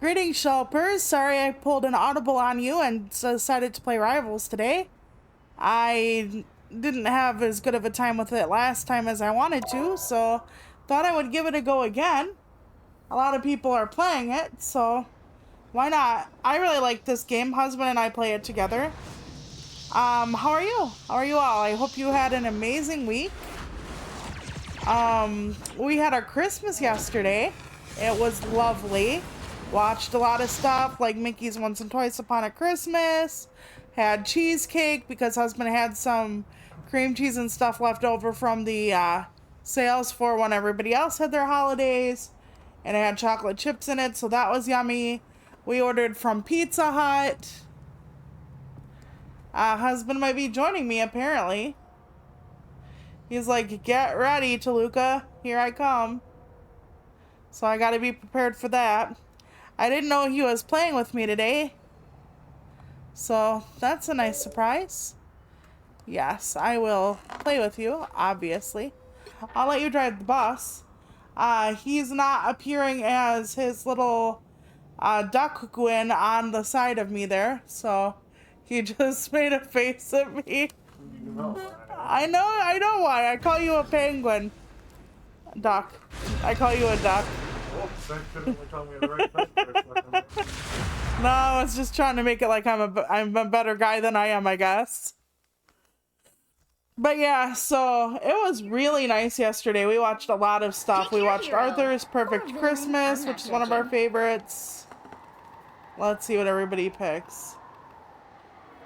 Greetings, Shelpers. Sorry I pulled an audible on you and decided to play Rivals today. I didn't have as good of a time with it last time as I wanted to, so thought I would give it a go again. A lot of people are playing it, so why not? I really like this game. Husband and I play it together. How are you? How are you all? I hope you had an amazing week. We had our Christmas yesterday. It was lovely. Watched a lot of stuff like Mickey's Once and Twice Upon a Christmas. Had cheesecake because husband had some cream cheese and stuff left over from the sales for when everybody else had their holidays. And it had chocolate chips in it, so that was yummy. We ordered from Pizza Hut. Husband might be joining me apparently. He's like, get ready, Toluca. Here I come. So I gotta be prepared for that. I didn't know he was playing with me today. So that's a nice surprise. Yes, I will play with you, obviously. I'll let you drive the bus. He's not appearing as his little duck Gwyn on the side of me there. So he just made a face at me. I know why. I call you a penguin. Duck. I call you a duck. No, I was just trying to make it like I'm a better guy than I am, I guess. But yeah, so it was really nice yesterday. We watched a lot of stuff. We watched Arthur's Perfect Christmas, which is one of our favorites. Let's see what everybody picks.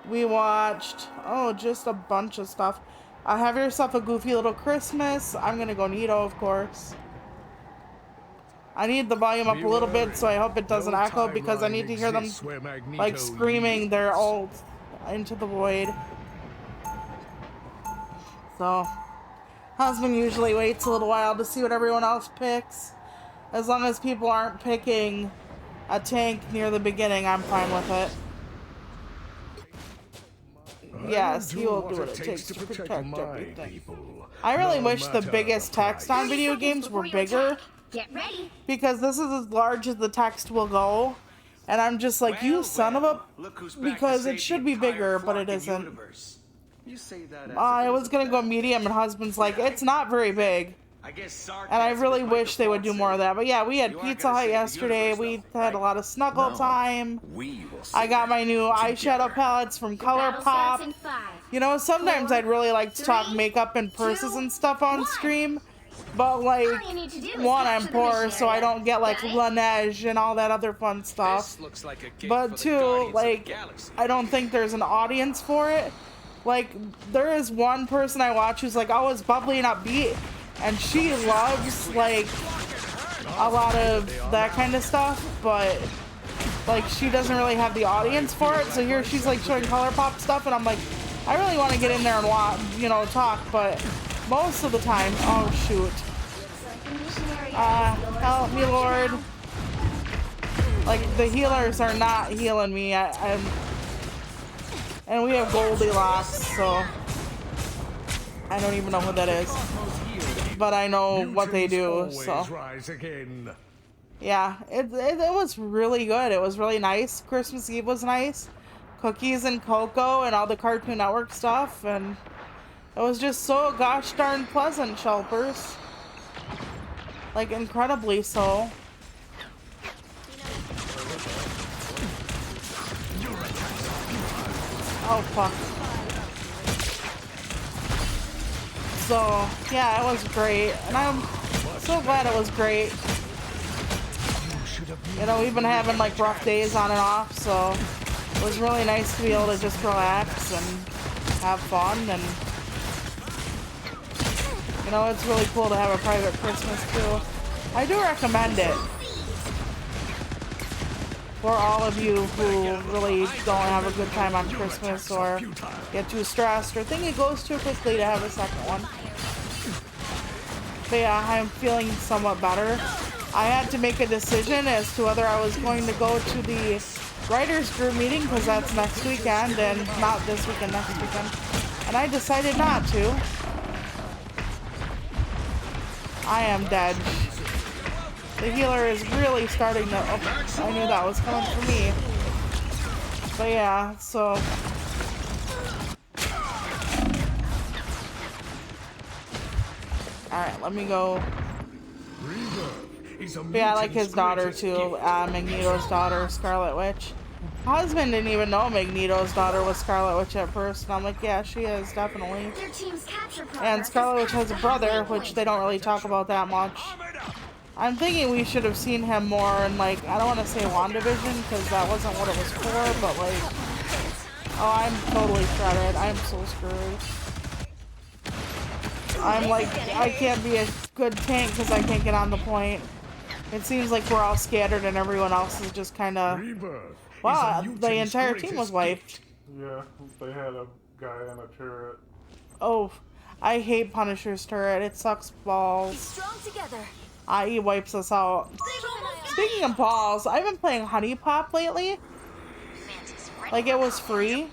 We watched, just a bunch of stuff. Have Yourself a Goofy Little Christmas. I'm gonna go Nito, of course. I need the volume up a little bit, so I hope it doesn't echo, because I need to hear them like screaming their ult into the void. So, husband usually waits a little while to see what everyone else picks. As long as people aren't picking a tank near the beginning, I'm fine with it. Yes, he will do what it takes to protect everything. I really wish the biggest text on video games were bigger. Get ready. Because this is as large as the text will go. And I'm just like, you son of a... Because it should be bigger, but it isn't. I was gonna go medium, and husband's like, it's not very big. And I really wish they would do more of that. But yeah, we had Pizza Hut yesterday. We had a lot of snuggle time. I got my new eyeshadow palettes from ColourPop. You know, sometimes I'd really like to talk makeup and purses and stuff on stream. But like, one, I'm poor, so I don't get like Laneige and all that other fun stuff. But two, like, I don't think there's an audience for it. Like, there is one person I watch who's like always bubbly and upbeat, and she loves like a lot of that kind of stuff, but like she doesn't really have the audience for it. So here she's like showing ColourPop stuff, and I'm like, I really want to get in there and watch, you know, talk, but most of the time, oh shoot. Help me, Lord. Like, the healers are not healing me. And we have Goldilocks, so I don't even know who that is. But I know what they do, so. Yeah, it was really good. It was really nice. Christmas Eve was nice. Cookies and cocoa and all the Cartoon Network stuff, and it was just so gosh darn pleasant, Shelpers. Like, incredibly so. Oh, fuck. So, yeah, it was great. And I'm so glad it was great. You know, we've been having, like, rough days on and off, so it was really nice to be able to just relax and have fun. And you know, it's really cool to have a private Christmas too. I do recommend it for all of you who really don't have a good time on Christmas or get too stressed or think it goes too quickly to have a second one. But yeah, I'm feeling somewhat better. I had to make a decision as to whether I was going to go to the writers group meeting, because that's next weekend and not this weekend, next weekend. And I decided not to. I am dead. The healer is really starting to... Oh, I knew that was coming for me. But yeah, so... Alright, let me go. But yeah, I like his daughter too. Magneto's daughter, Scarlet Witch. My husband didn't even know Magneto's daughter was Scarlet Witch at first. And I'm like, yeah, she is, definitely. And Scarlet Witch has a brother, which they don't really talk about that much. I'm thinking we should have seen him more in, like, I don't want to say WandaVision, because that wasn't what it was for, but, like... Oh, I'm totally shredded. I'm so screwed. I'm like, I can't be a good tank because I can't get on the point. It seems like we're all scattered and everyone else is just kind of... Wow, the entire team was wiped. Yeah, they had a guy in a turret. Oh, I hate Punisher's turret. It sucks balls. He wipes us out. Speaking of balls, I've been playing Honey Pop lately. Like, it was free.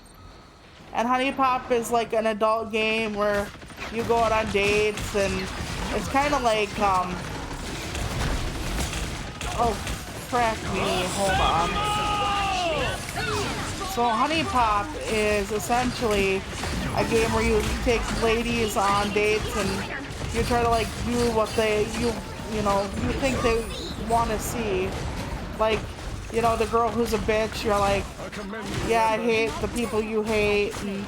And Honey Pop is like an adult game where you go out on dates, and it's kind of like, oh, frack me, hold on. So Honey Pop is essentially a game where you take ladies on dates and you try to like do what you think they want to see. Like, you know, the girl who's a bitch, you're like, yeah, I hate the people you hate. And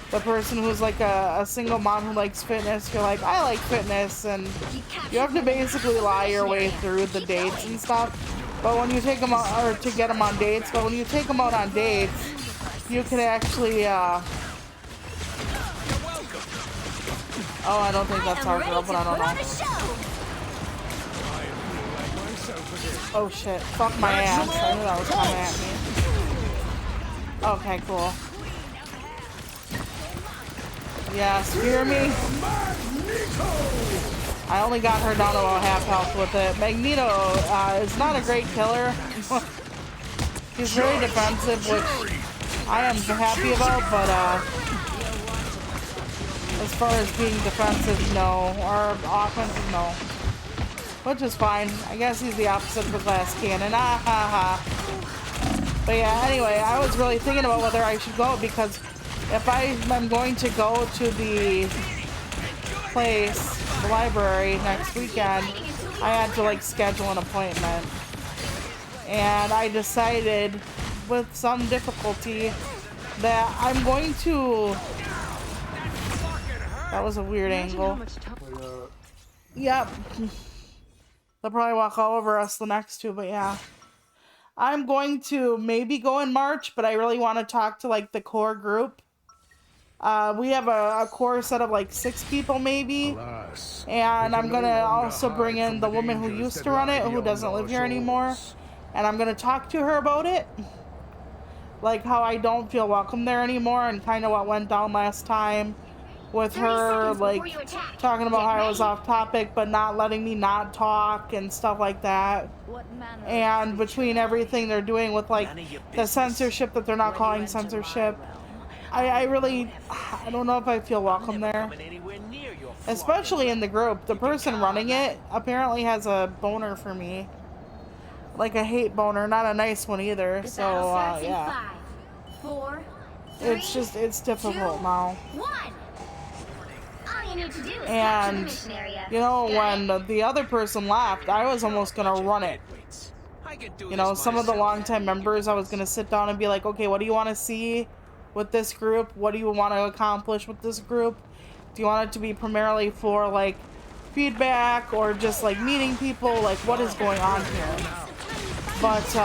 the person who's like a single mom who likes fitness, you're like, I like fitness. And you have to basically lie your way through the dates and stuff. But when you take them out, or to get them on dates, but when you take them out on dates, you can actually, oh, I don't think that's our girl, but I don't know. Oh shit, fuck my ass. I knew that was coming at me. Okay, cool. Yeah, spear me. I only got her down to about half health with it. Magneto is not a great killer. He's very defensive, which I am happy about, but as far as being defensive, no. Or offensive, no. Which is fine. I guess he's the opposite of a glass cannon. Ah ha ha. But yeah, anyway, I was really thinking about whether I should go, because if I'm going to go to the place, the library, next weekend, I had to like schedule an appointment. And I decided with some difficulty that I'm going to... That was a weird angle. Yep. They'll probably walk all over us the next two, but yeah. I'm going to maybe go in March, but I really want to talk to like the core group. We have a core set of like 6 people maybe. And I'm going to also bring in the woman who used to run it, who doesn't live here anymore. And I'm going to talk to her about it. Like how I don't feel welcome there anymore, and kind of what went down last time. With her, like, talking about how I was off topic, but not letting me not talk and stuff like that. And between everything they're doing with, like, the censorship that they're not calling censorship, I really, I don't know if I feel welcome there. Especially in the group. The person running it apparently has a boner for me. Like a hate boner, not a nice one either. So, yeah. It's just, it's difficult now. And, you know, when the other person left, I was almost gonna run it. You know, some of the longtime members, I was gonna sit down and be like, okay, what do you want to see with this group? What do you want to accomplish with this group? Do you want it to be primarily for, like, feedback or just, like, meeting people? Like, what is going on here? But,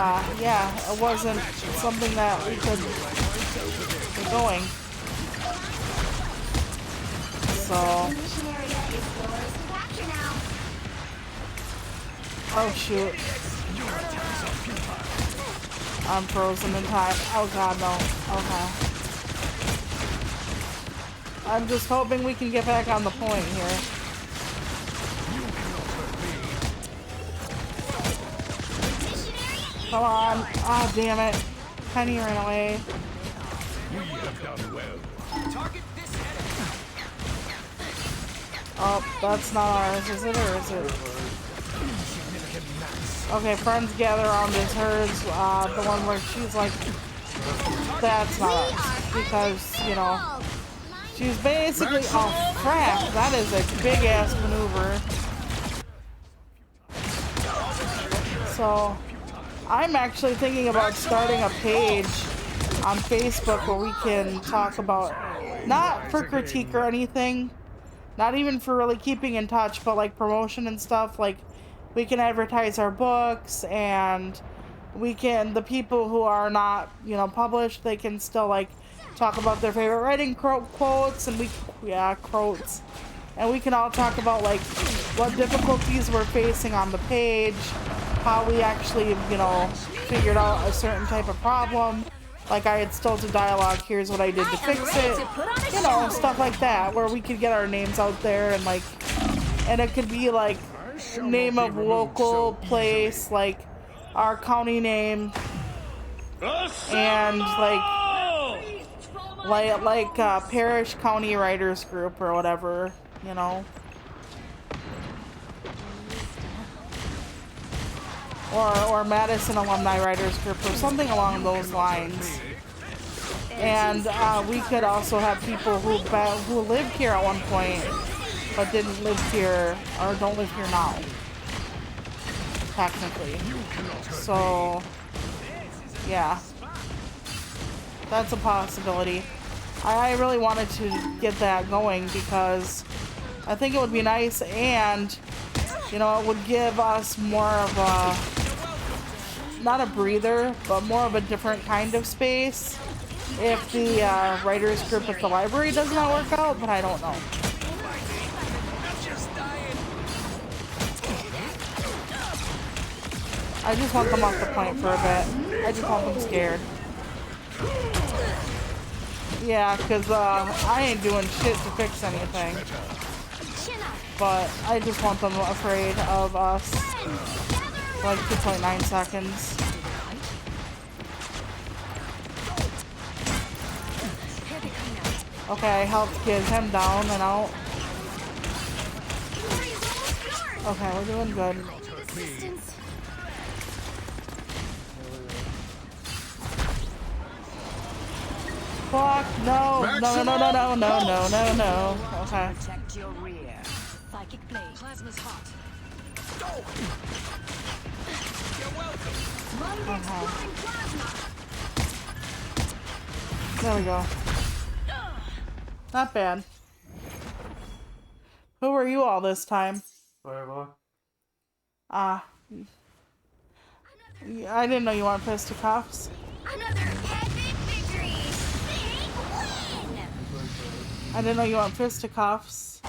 yeah, it wasn't something that we could get going. So, oh shoot, I'm frozen in time. Oh god, no. Okay, I'm just hoping we can get back on the point here. Come on. Ah, damn it, Penny ran away. Oh, that's not ours, is it, or is it? Okay, Friends Gather Around is hers. The one where she's like, that's not us. Because, you know, she's basically, oh crap, that is a big ass maneuver. So, I'm actually thinking about starting a page on Facebook where we can talk about, not for critique or anything, not even for really keeping in touch, but like promotion and stuff. Like, we can advertise our books, and we can, the people who are not, you know, published, they can still like talk about their favorite writing quotes, and quotes. And we can all talk about like what difficulties we're facing on the page, how we actually, you know, figured out a certain type of problem. Like, I had stilted dialogue, here's what I did to fix it. You know, stuff like that, where we could get our names out there, and like, and it could be like name of local place, like our county name, and like parish county writers group or whatever, you know. Or Madison Alumni Writers Group, or something along those lines. And we could also have people who lived here at one point, but didn't live here, or don't live here now, technically. So, yeah. That's a possibility. I really wanted to get that going because I think it would be nice, and, you know, it would give us more of a, not a breather, but more of a different kind of space if the writers group at the library does not work out, but I don't know. I just want them off the point for a bit. I just want them scared. Yeah, because I ain't doing shit to fix anything. But I just want them afraid of us. Like 2.9 seconds. Okay, I helped get him down and out. Okay, we're doing good. Fuck, no, no, no, no, no, no, no, no, no. Okay. Protect your rear. Psychic blade. Plasma's hot. There we go. Not bad. Who were you all this time? I didn't know you want fisticuffs. Another epic victory! Big win! I didn't know you want fisticuffs.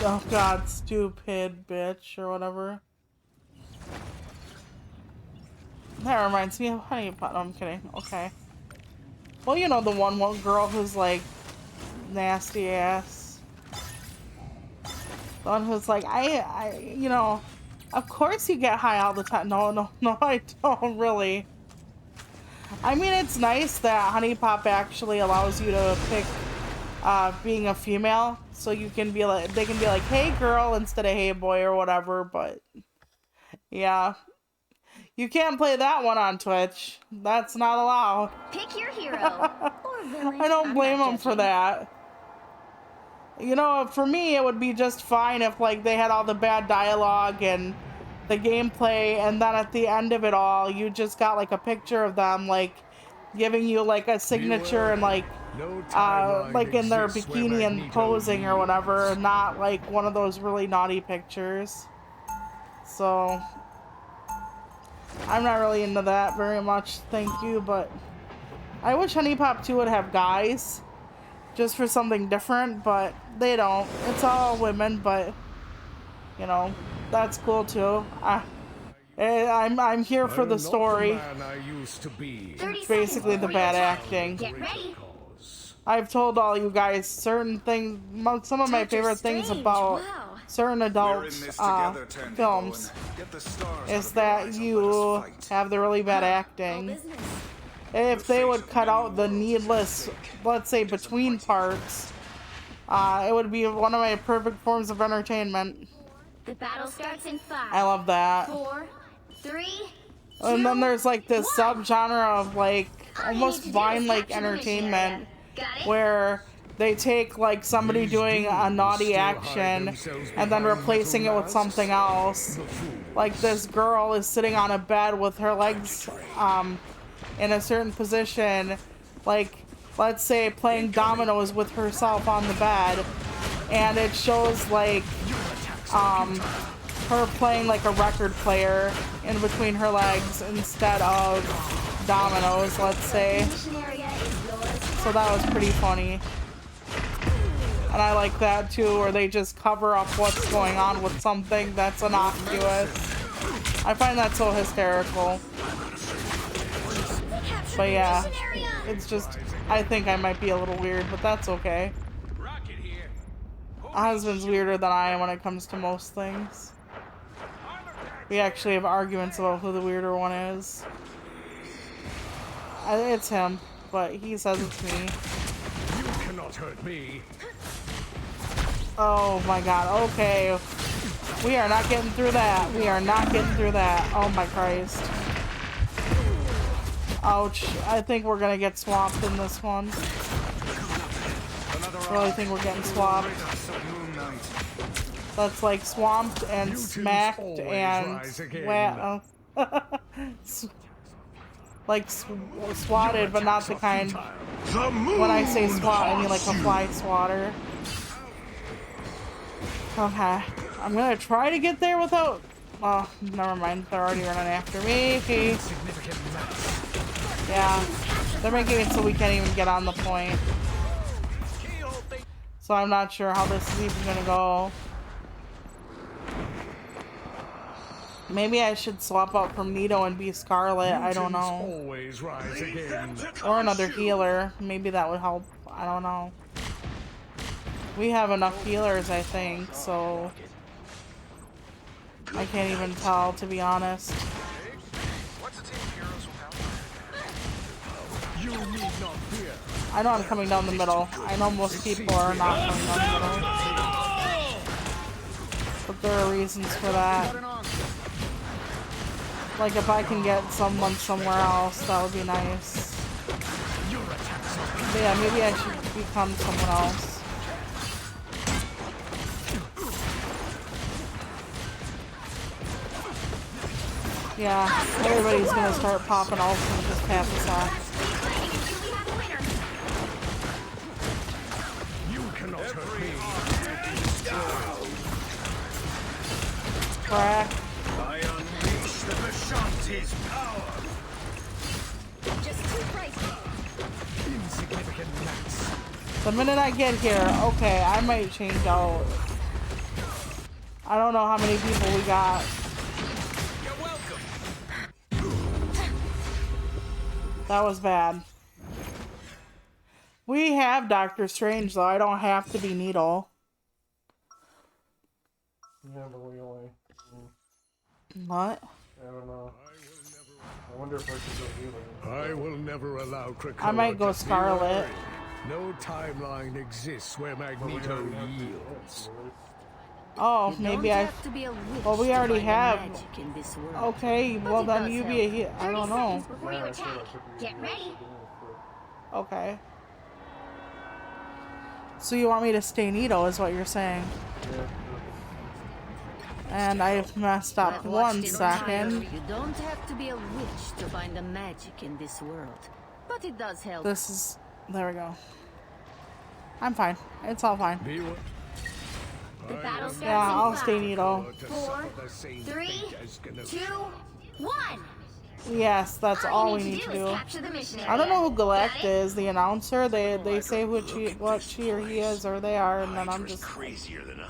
Oh god, stupid bitch, or whatever. That reminds me of Honey Pot. No, I'm kidding. Okay. Well, you know the one girl who's like nasty ass. The one who's like, you know, of course you get high all the time. No, I don't really. I mean, it's nice that Honey Pop actually allows you to pick being a female, so you can be like, they can be like, hey girl instead of hey boy or whatever, but yeah. You can't play that one on Twitch. That's not allowed. Pick your hero. Or villain. I don't blame them for judging. that. You know, for me, it would be just fine if, like, they had all the bad dialogue and the gameplay, and then at the end of it all, you just got, like, a picture of them, like, giving you, like, a signature and, like in their bikini and posing or whatever, not, like, one of those really naughty pictures. So I'm not really into that very much, thank you, but I wish Honey Pop 2 would have guys, just for something different, but they don't. It's all women, but, you know, that's cool too. I'm here for the story. It's basically the bad acting. Get ready. I've told all you guys certain things, some of my favorite things about certain adult films is that you have the really bad acting. If they would cut out the needless, let's say, between parts, it would be one of my perfect forms of entertainment. The battle starts in 5. I love that. 4, 3, And then 2, there's like this 1. subgenre of like All you almost need to do is Vine-like capture the mission entertainment area. Got it? where they take like somebody doing a naughty action and then replacing it with something else. Like this girl is sitting on a bed with her legs in a certain position, like let's say playing dominoes with herself on the bed, and it shows like her playing like a record player in between her legs instead of dominoes, let's say. Mission area is yours. So that was pretty funny. And I like that too, where they just cover up what's going on with something that's innocuous. I find that so hysterical. But yeah, Mission area. it's just, I think I might be a little weird, but that's okay. My husband's weirder than I am when it comes to most things. We actually have arguments about who the weirder one is. It's him, but he says it's me. You cannot hurt me. Oh my god, okay. We are not getting through that. We are not getting through that. Oh my Christ. Ouch. I think we're gonna get swamped in this one. I really think we're getting swamped. That's like swamped and smacked and like swatted, but not the kind. When I say swat, I mean like a fly swatter. Okay, I'm gonna try to get there without. Oh, never mind. They're already running after me. Yeah, they're making it so we can't even get on the point. So I'm not sure how this is even gonna go. Maybe I should swap out from Nito and be Scarlet. I don't know. Always rise again. Or another healer. Maybe that would help. I don't know. We have enough healers, I think, so I can't even tell, to be honest. You need not fear. I know I'm coming down the middle. I know most people are not coming down the middle. But there are reasons for that. Like if I can get someone somewhere else, that would be nice. But yeah, maybe I should become someone else. Yeah, everybody's gonna start popping off and just tap us off. You cannot hurt me. Crack. I unleash the Vishanti's power. Just too pricey. Insignificant gnats. The minute I get here, okay, I might change out. I don't know how many people we got. You're welcome. That was bad. We have Doctor Strange, though. I don't have to be Needle. Yeah, but we only. What? I don't know. I wonder if I should go healing. I will never allow Krakoa I might go to Scarlet. feel no timeline exists where Magneto yields. Oh, maybe I. Well, we already have. Okay, well then you be a heal. I don't know. Before you attack, get ready. Okay. So you want me to stay Nito, is what you're saying? And I've messed up 1 second. You don't have to be a witch to find the magic in this world, but it does help. This is. There we go. I'm fine. It's all fine. Be what? The battle starts Yeah, I'll in stay 5, Nito. 4, 3, 2, 1. Yes, that's all we need to do. I don't know who Galacta is, the announcer. They say what she or he is, or they are, and then I'm just.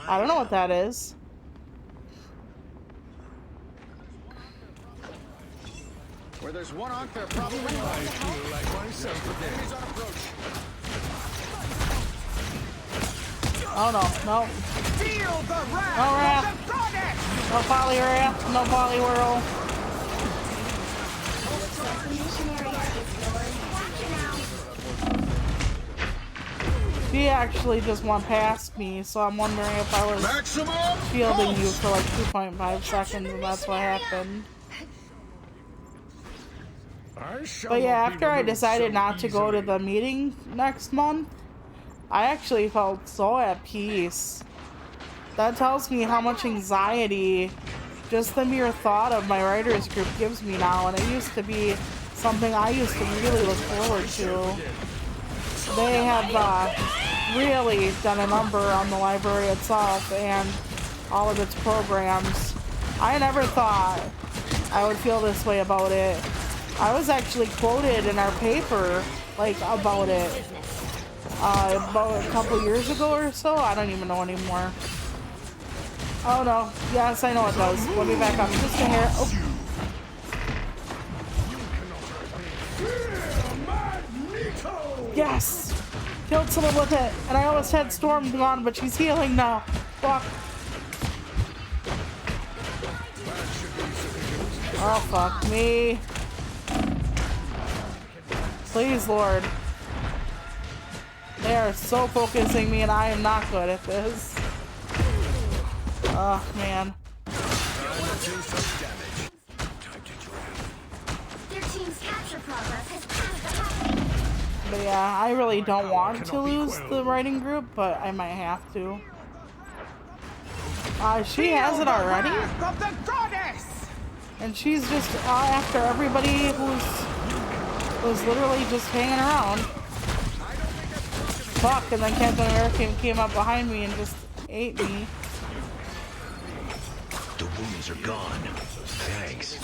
I don't know what that is. Where there's one arc, there probably I feel like myself again. enemies on approach. Oh no, no. Feel the wrath No wrath. of the goddess! No Poliwrath, no Poliwhirl. she actually just went past me, so I'm wondering if I was fielding you for like 2.5 seconds and that's what happened. But yeah, after I decided not to go to the meeting next month, I actually felt so at peace. That tells me how much anxiety just the mere thought of my writers group gives me now, and it used to be something I used to really look forward to. They have really done a number on the library itself and all of its programs. I never thought I would feel this way about it. I was actually quoted in our paper, like, about it, about a couple years ago or so. I don't even know anymore. Oh no, yes, I know it does. Let me back up just a hair. Oh. Yes! Killed someone with it, and I almost had Storm gone, but she's healing now. Fuck. Oh, fuck me. Please, Lord. They are so focusing me, and I am not good at this. Oh, man. Their team's capture progress has passed the halfway. But yeah, I really don't want to lose the writing group, but I might have to. She has it already? And she's just after everybody who's literally just hanging around. Fuck, and then Captain America came up behind me and just ate me. The wounds are gone. Thanks.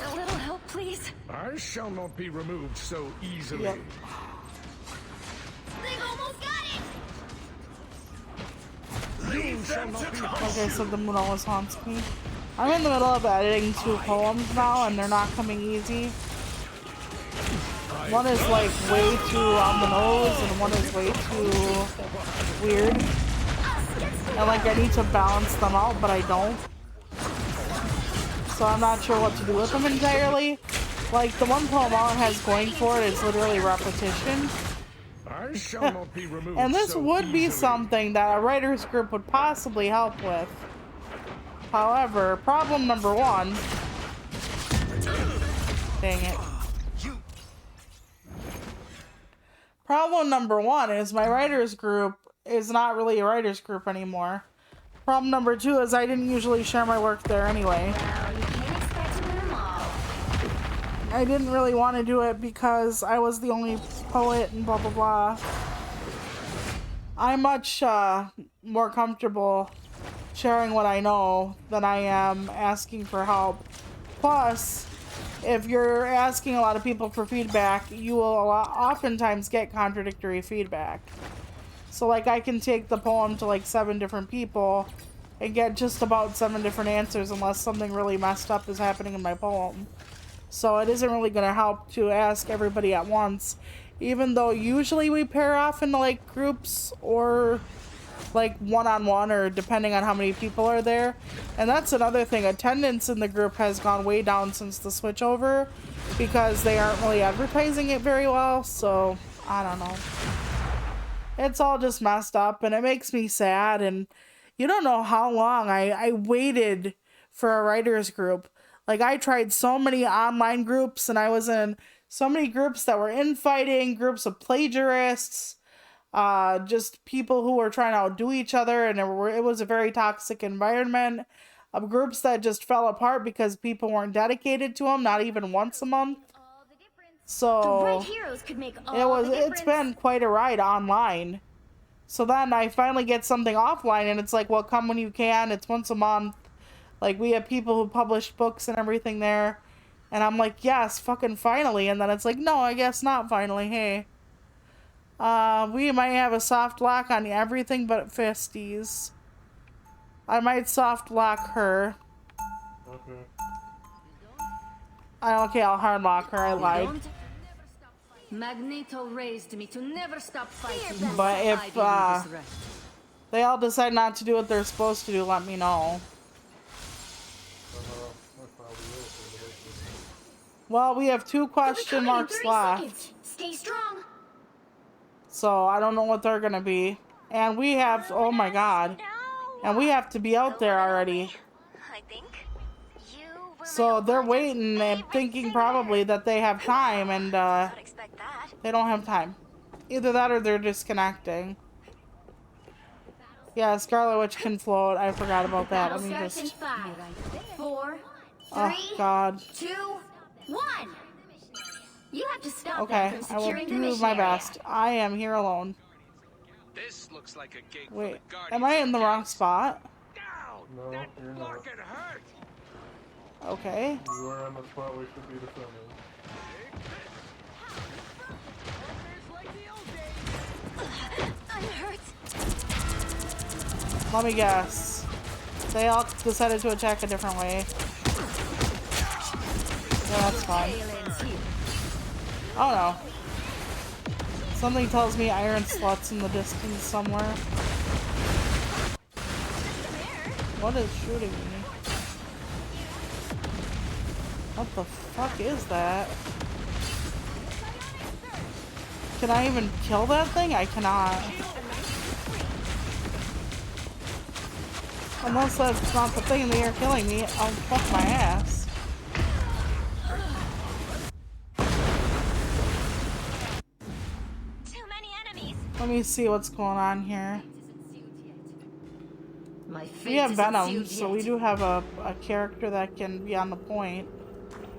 A little help, please. I shall not be removed so easily. Yep. They've almost got it! You shall not be Like I said, the moon always haunts me. I'm in the middle of editing 2 poems now, and they're not coming easy. One is like way too on the nose, and one is way too weird. And like I need to balance them out, but I don't. So I'm not sure what to do with them entirely. Like the one poem all it has going for it is literally repetition. I shall not be removed. And this so would be easily. something that a writer's group would possibly help with. However, problem number 1. Dang it. Problem number 1 is my writer's group is not really a writer's group anymore. Problem number 2 is I didn't usually share my work there anyway. Well, you can't expect to win them all. I didn't really want to do it because I was the only poet and blah blah blah. I'm much more comfortable sharing what I know than I am asking for help. Plus, if you're asking a lot of people for feedback, you will oftentimes get contradictory feedback. So like I can take the poem to like 7 different people and get just about 7 different answers unless something really messed up is happening in my poem. So it isn't really going to help to ask everybody at once, even though usually we pair off into like groups or like one-on-one or depending on how many people are there. And that's another thing. Attendance in the group has gone way down since the switchover because they aren't really advertising it very well. So I don't know. It's all just messed up and it makes me sad. And you don't know how long I waited for a writer's group. Like I tried so many online groups and I was in so many groups that were infighting, groups of plagiarists, just people who were trying to outdo each other, and it was a very toxic environment of groups that just fell apart because people weren't dedicated to them, not even once a month. So The right heroes could make all the difference. it's been quite a ride online. So then I finally get something offline and it's like, well, come when you can. It's once a month. Like we have people who publish books and everything there. And I'm like, yes, fucking finally. And then it's like, no, I guess not finally. Hey. We might have a soft lock on everything but Fisties. I might soft lock her. Okay. Okay, I'll hard lock her. I lied. Magneto raised me to never stop fighting. But if I didn't disrespect. they all decide not to do what they're supposed to do, let me know. I probably will for the rest of Well, we have 2 They'll be question coming in marks 30 left. seconds. Stay strong. So I don't know what they're gonna be. And we have, oh my god. And we have to be out there already. I think you were So they're waiting and thinking probably that they have time, and not expect that. they don't have time. Either that or they're disconnecting. Yeah, Scarlet Witch can float. I forgot about that. Let me Starts in just... 5, 4, 3, Oh, God. 2, 1. You have to stop Okay, them from I will securing the do mission my area. best. I am here alone. This looks like a gate Wait, for the am I in the wrong spot? Down! No, That you're not. fucking hurt! Okay. You are on the spot we should be defending. I'm hurt. Let me guess. They all decided to attack a different way. So that's fine. Oh no. Something tells me Iron Slut's in the distance somewhere. What is shooting me? What the fuck is that? Can I even kill that thing? I cannot. Unless that's not the thing in the air killing me, I'll fuck my ass. Too many enemies. Let me see what's going on here. My fate We have isn't Venom, sealed so yet. we do have a character that can be on the point.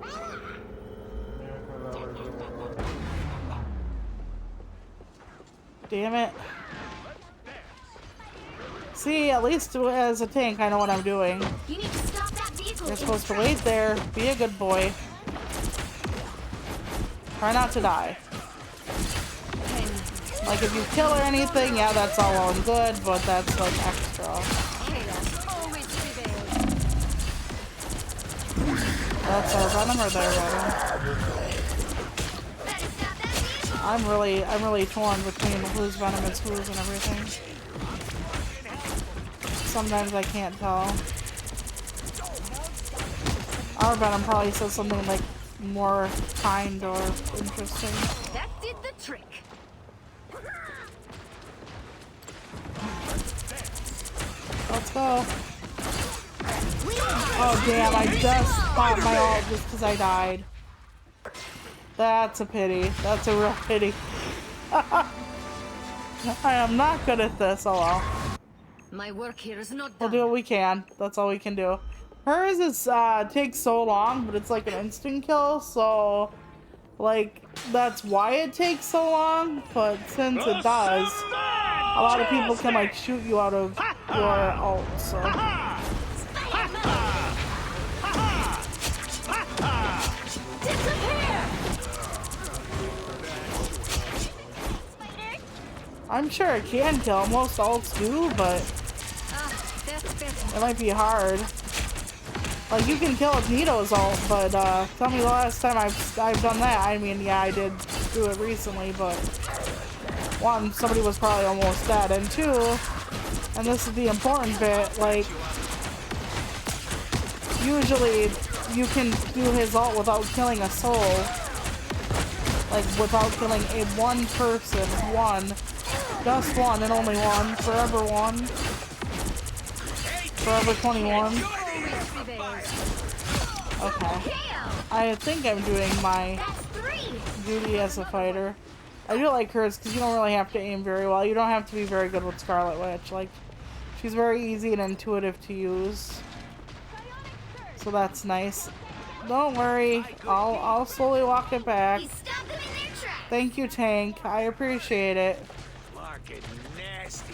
Yeah, 'cause I was doing it. Damn it. See, at least as a tank, I know what I'm doing. You need to stop that vehicle. You're in supposed to its wait there, be a good boy. Try not to die. Like, if you kill or anything, yeah, that's all well and good, but that's like extra. Chaos always prevails. That's our Venom or their Venom. Better stop that vehicle. I'm really torn between whose Venom is whose and everything. Sometimes I can't tell. Our Venom probably says something like more kind or interesting. That did the trick. Let's go. Oh damn, I just popped my ult just because I died. That's a pity. That's a real pity. I am not good at this, oh well. My work here is not We'll done. do what we can. That's all we can do. Hers is takes so long, but it's like an instant kill, so like that's why it takes so long. But since it does, a lot of people can like shoot you out of your ult. So I'm sure it can kill. Most ults do, but That's better. it might be hard. Like, you can kill Nito's ult, but tell me the last time I've done that. I mean, yeah, I did do it recently, but one, somebody was probably almost dead, and two, and this is the important bit, like, usually you can do his ult without killing a soul. Like, without killing a one person. One. Just one and only one. Forever one. Forever 21. Okay. I think I'm doing my duty as a fighter. I do like hers because you don't really have to aim very well. You don't have to be very good with Scarlet Witch. Like, she's very easy and intuitive to use. So that's nice. Don't worry. I'll slowly walk it back. Thank you, Tank. I appreciate it. Fucking nasty.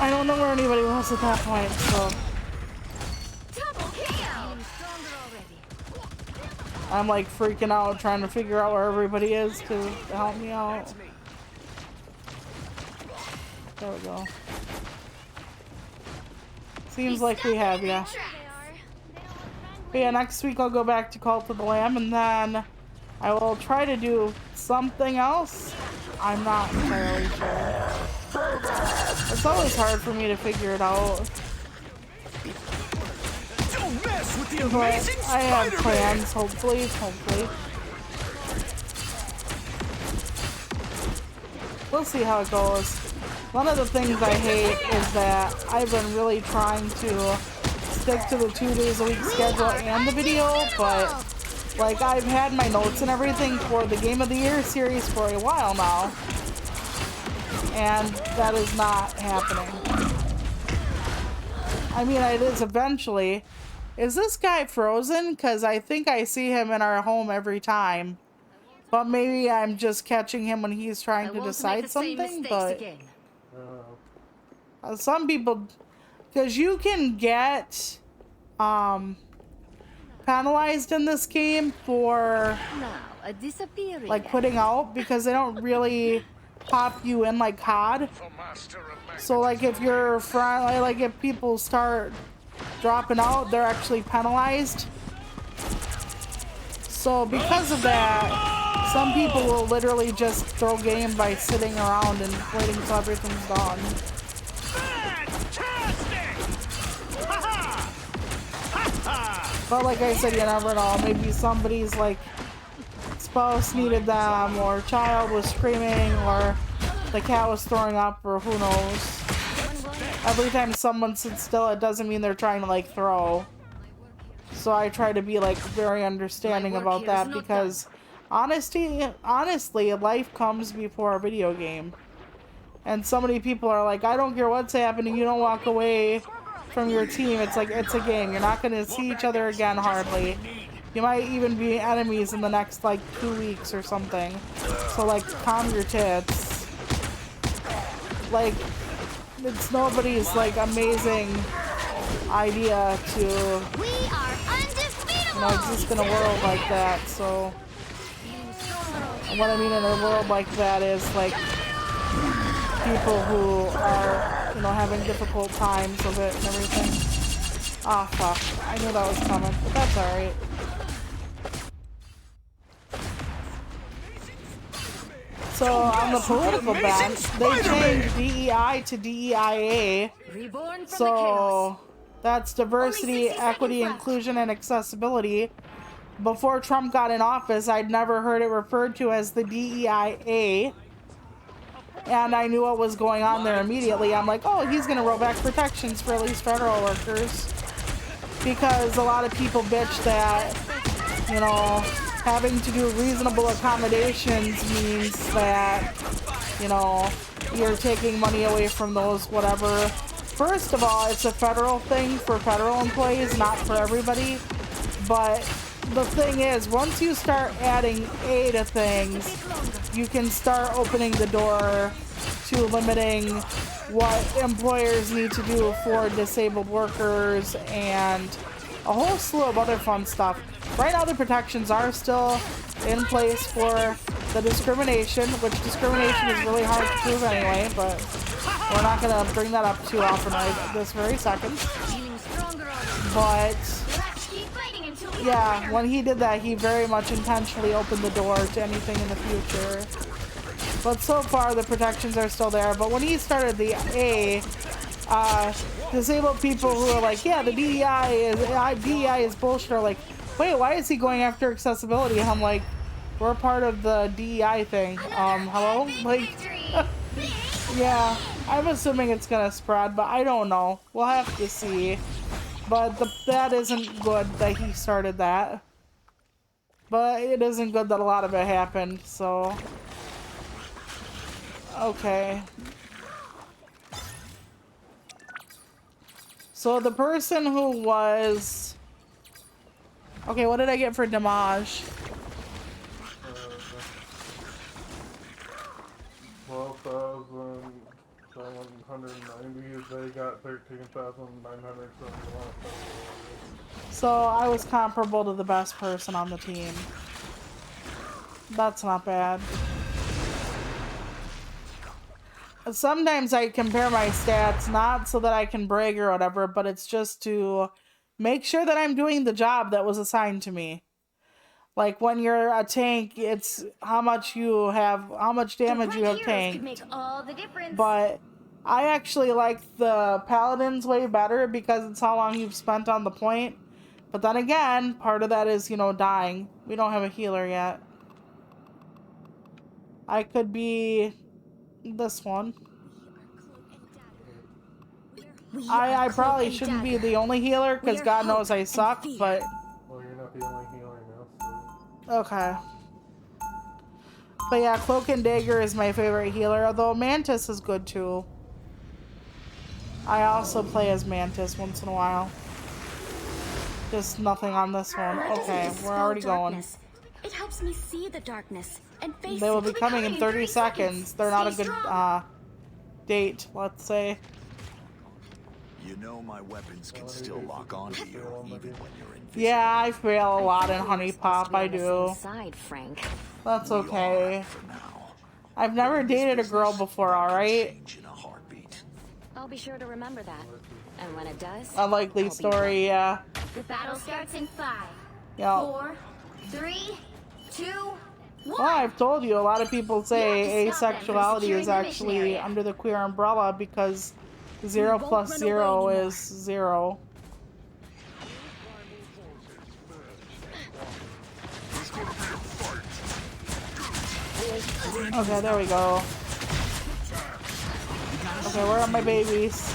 I don't know where anybody was at that point, so I'm like freaking out trying to figure out where everybody is to help me out. There we go. Seems like we have, yeah. But yeah, next week I'll go back to Cult of the Lamb, and then I will try to do something else. I'm not entirely sure. It's always hard for me to figure it out. Don't mess with the But Amazing I have Spider-Man! plans, hopefully. We'll see how it goes. One of the things I hate is that I've been really trying to stick to the 2 days a week schedule and the video, but like I've had my notes and everything for the Game of the Year series for a while now, and that is not happening. I mean, it is eventually. Is this guy frozen? Because I think I see him in our home every time. But maybe I'm just catching him when he's trying to decide something. But some people, because you can get penalized in this game for like quitting out, because they don't really pop you in like COD. So like if you're like if people start dropping out, they're actually penalized. So because of that, some people will literally just throw game by sitting around and waiting until everything's done. But like I said, you never know. Maybe somebody's like spouse needed them, or child was screaming, or the cat was throwing up, or who knows. Every time someone sits still, it doesn't mean they're trying to like throw. So I try to be like very understanding about that, because honestly, life comes before a video game. And so many people are like, I don't care what's happening, you don't walk away from your team. It's like, it's a game. You're not going to see each other again hardly. You might even be enemies in the next like 2 weeks or something. So like, calm your tits. Like, it's nobody's like amazing idea to, you know, exist in a world like that. So and what I mean in a world like that is like people who are, you know, having difficult times of it and everything. Ah, fuck. I knew that was coming, but that's alright. So on the political bench, they changed DEI to DEIA. So that's diversity, equity, inclusion, and accessibility. Before Trump got in office, I'd never heard it referred to as the DEIA. And I knew what was going on there immediately. I'm like, oh, he's going to roll back protections for at least federal workers. Because a lot of people bitch that, you know, having to do reasonable accommodations means that, you know, you're taking money away from those whatever. First of all, it's a federal thing for federal employees, not for everybody. But the thing is, once you start adding A to things, you can start opening the door to limiting what employers need to do for disabled workers and a whole slew of other fun stuff. Right now the protections are still in place for the discrimination, which discrimination is really hard to prove anyway, but we're not going to bring that up too often right this very second. But yeah, when he did that, he very much intentionally opened the door to anything in the future. But so far, the protections are still there. But when he started the A, disabled people who are like, yeah, the DEI is bullshit, are like, wait, why is he going after accessibility? I'm like, we're part of the DEI thing. Hello? Like, yeah, I'm assuming it's gonna spread, but I don't know. We'll have to see. But that isn't good that he started that. But it isn't good that a lot of it happened, so. Okay. So the person who was... Okay, what did I get for damage? 12,790. They got 13,971. So I was comparable to the best person on the team. That's not bad. Sometimes I compare my stats, not so that I can brag or whatever, but it's just to make sure that I'm doing the job that was assigned to me. Like when you're a tank, it's how much you have, how much damage you have tanked. But I actually like the paladins way better because it's how long you've spent on the point. But then again, part of that is, you know, dying. We don't have a healer yet. I could be this one. I probably shouldn't be the only healer because God knows I suck, but... Well, you're not the only healer now, so... Okay. But yeah, Cloak and Dagger is my favorite healer, although Mantis is good too. I also play as Mantis once in a while. Just nothing on this one. Okay, we're already going. It helps me see the darkness and face They will it. be coming in 30 seconds. They're not a good date, let's say. You know my weapons can still lock onto you even when you're invisible. Yeah, I fail a lot in Honey Pop, I do. Side, Frank. That's okay. For now. I've never dated a girl before, alright? Change in a heartbeat. I'll be sure to remember that. And when it does, Unlikely story, yeah. The battle starts in 5, Yeah. 4, 3, 2, 1. Well, I've told you, a lot of people say You have to stop them from asexuality securing is the mission actually area. under the queer umbrella because 0 won't plus run 0 away is 0. Okay, there we go. Okay, where are my babies?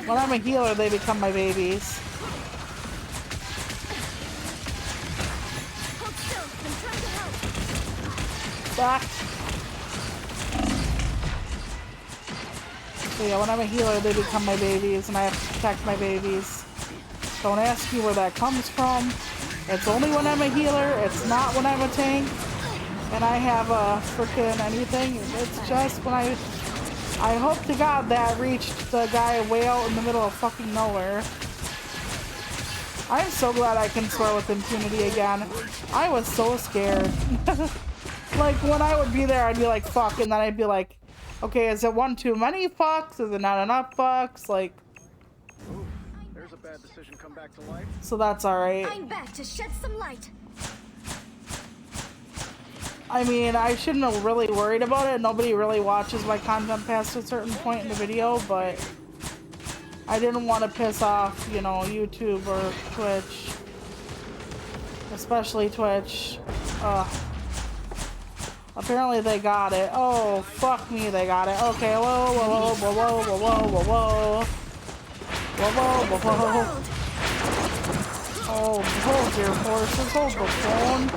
When I'm a healer, they become my babies. Hold still. I'm trying to help. Back. So yeah, when I'm a healer, they become my babies, and I have to protect my babies. Don't ask me where that comes from. It's only when I'm a healer. It's not when I'm a tank. And I have a frickin' anything. It's just when I hope to God that reached the guy way out in the middle of fucking nowhere. I'm so glad I can swear with impunity again. I was so scared. Like, when I would be there, I'd be like, fuck, and then I'd be like, okay, is it one too many fucks? Is it not enough fucks? Like, There's a bad decision come back to life. so that's alright. I'm back to shed some light. I mean, I shouldn't have really worried about it. Nobody really watches my content past a certain point in the video, but I didn't want to piss off, you know, YouTube or Twitch. Especially Twitch. Apparently they got it. Oh, fuck me, they got it. Okay, whoa, whoa, whoa, whoa, whoa, whoa, whoa, whoa. Whoa, whoa, whoa, whoa. Oh, hold your horses, hold the phone.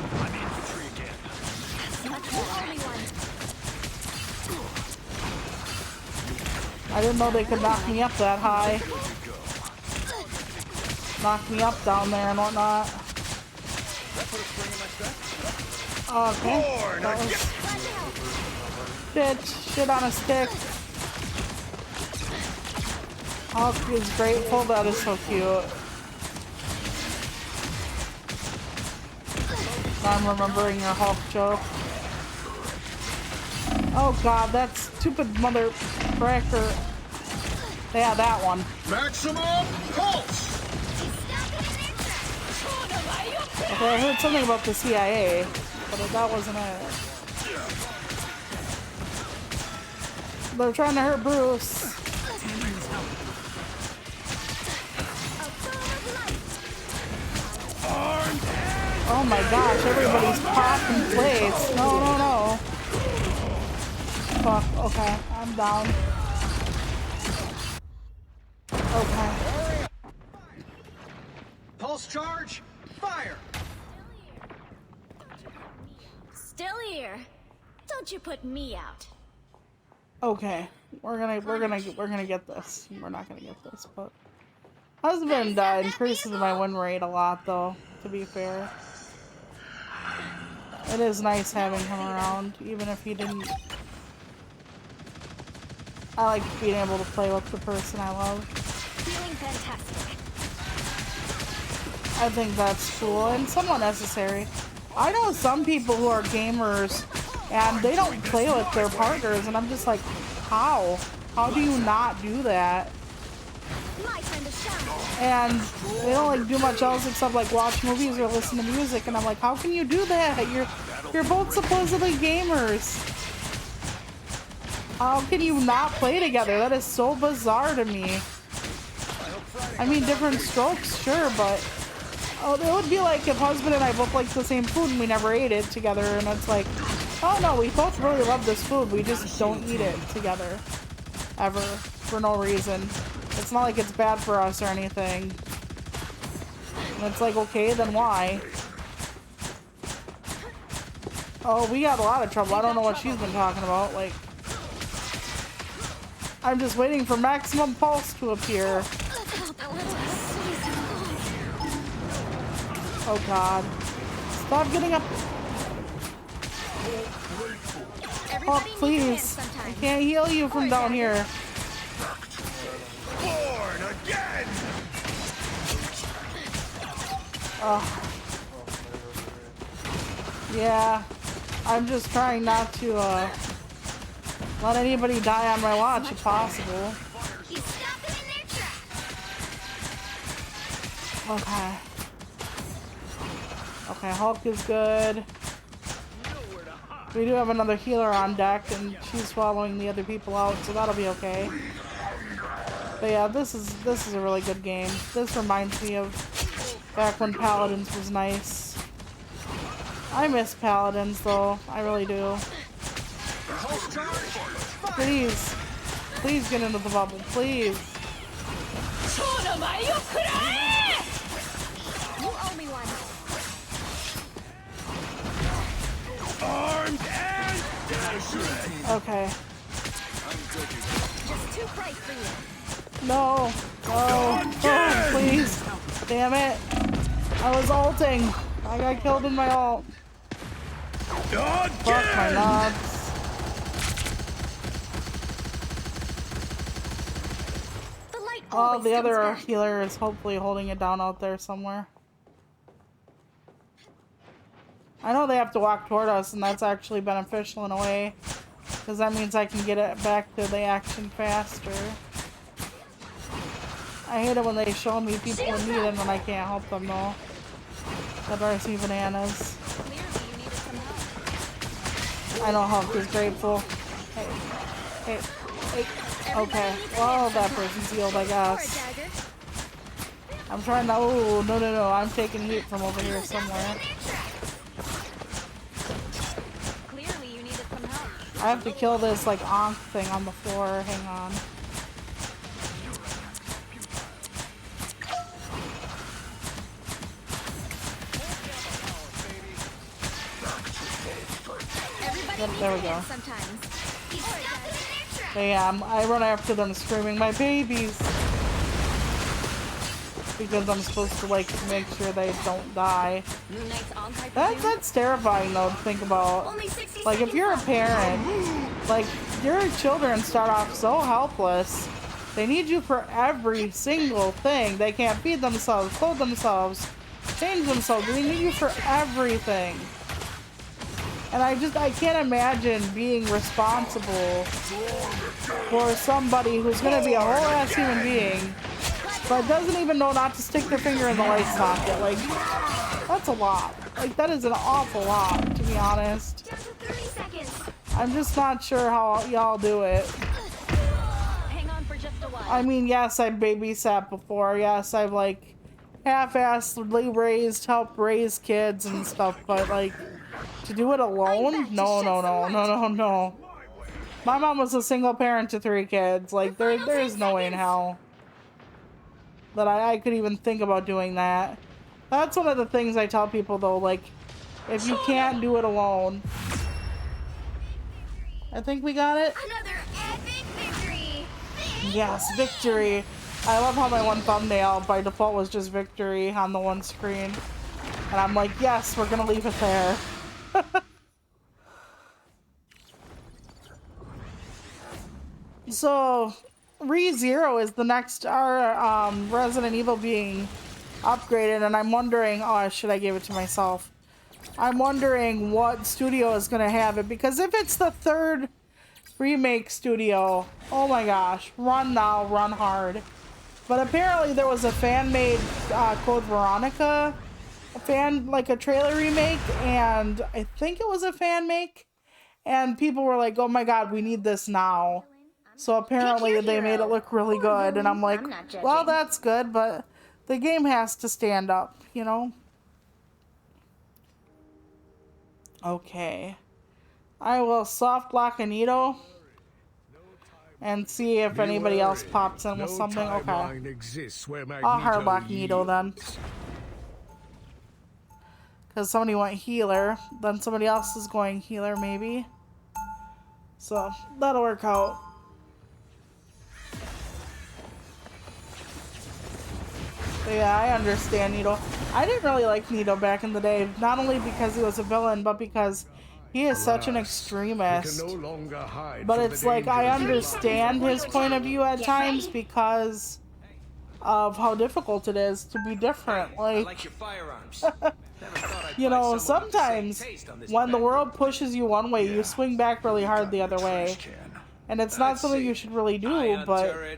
I didn't know they could knock me up that high. Knock me up down there and whatnot. Okay. That was... Shit on a stick. Hulk is grateful. That is so cute. I'm remembering your Hulk joke. Oh god, that stupid mother cracker. Yeah, that one. Maximum pulse! Okay, I heard something about the CIA, but that wasn't it. They're trying to hurt Bruce. Oh my gosh, everybody's popping plates. No, no, no. Fuck, okay, I'm down. Okay. Pulse charge, fire! Still here. Don't you put me out. Okay, we're gonna get this. We're not gonna get this, but husband increases my win rate a lot, though. To be fair, it is nice having him around, even if he didn't. I like being able to play with the person I love. Feeling fantastic. I think that's cool and somewhat necessary. I know some people who are gamers and they don't play with their partners, and I'm just like, how? How do you not do that? My time to shine. And they don't like do much else except like watch movies or listen to music, and I'm like, how can you do that? You're both supposedly gamers. How can you not play together? That is so bizarre to me. I hope Friday I mean, different strokes, sure, but oh, it would be like if husband and I both like the same food and we never ate it together, and it's like, oh no, we both really love this food, we just don't eat it together. Ever. For no reason. It's not like it's bad for us or anything. And it's like, okay, then why? Oh, we got a lot of trouble. I don't know what she's been talking about. Like, I'm just waiting for maximum pulse to appear. Oh god. Stop getting up. Oh, please. I can't heal you from down here. Born again! Oh. Yeah. I'm just trying not to, let anybody die on my watch if possible. Okay. Okay, Hulk is good. We do have another healer on deck, and she's following the other people out, so that'll be okay. But yeah, this is a really good game. This reminds me of back when Paladins was nice. I miss Paladins, though. I really do. Please. Please get into the bubble. Please. You owe me one. Armed and dangerous! Okay. Just too bright for you. No. Oh, please. Damn it. I was ulting. I got killed in my ult. Fuck my nuts. Oh, the other healer is hopefully holding it down out there somewhere. I know they have to walk toward us, and that's actually beneficial in a way, because that means I can get it back to the action faster. I hate it when they show me people in need and then I can't help them though. That drives me bananas. I know Hulk is grateful. Hey. Okay. Well, that person's healed, I guess. I'm trying to. Oh, no. I'm taking heat from over here somewhere. I have to kill this, like, Ankh thing on the floor. Hang on. Yep, there we go. I run after them screaming, "My babies!" Because I'm supposed to, like, make sure they don't die. That's terrifying, though, to think about. Like, if you're a parent, like, your children start off so helpless. They need you for every single thing. They can't feed themselves, clothe themselves, change themselves. They need you for everything. And I can't imagine being responsible for somebody who's going to be a whole-ass human being, but doesn't even know not to stick their finger in the light socket. Like, that's a lot. Like, that is an awful lot, to be honest. I'm just not sure how y'all do it. Hang on for just a while. I mean, yes, I've babysat before. Yes, I've, like, half-assedly helped raise kids and stuff, but, like, to do it alone? No. My mom was a single parent to 3 kids. Like, there's no way in hell that I could even think about doing that. That's one of the things I tell people, though. Like, if you can't do it alone. I think we got it. Another epic victory. Yes, victory. I love how my one thumbnail by default was just victory on the one screen. And I'm like, yes, we're gonna leave it there. So, ReZero is the next Resident Evil being upgraded, and I'm wondering, oh, should I give it to myself? I'm wondering what studio is going to have it, because if it's the 3rd remake studio, oh my gosh, run now, run hard. But apparently there was a fan-made Code Veronica, a trailer remake, and I think it was a fan make, and people were like, oh my god, we need this now. So apparently they made it look really good, and I'm like, I'm not judging. well, that's good, but the game has to stand up, you know? Okay. I will soft lock Anito and see if anybody else pops in with No something. Okay. timeline exists where I'll hard Magneto lock Nito then. yields. Because somebody went healer. Then somebody else is going healer, maybe. So, that'll work out. But yeah, I understand Nito. I didn't really like Nito back in the day. Not only because he was a villain, but because he is such an Alas, extremist. we can no longer hide But from it's the like, I dangers that understand lie his point of view at times because of how difficult it is to be different. Like, your firearms. you know, sometimes when the world pushes you one way, you swing back really hard the other way. And it's not something you should really do, but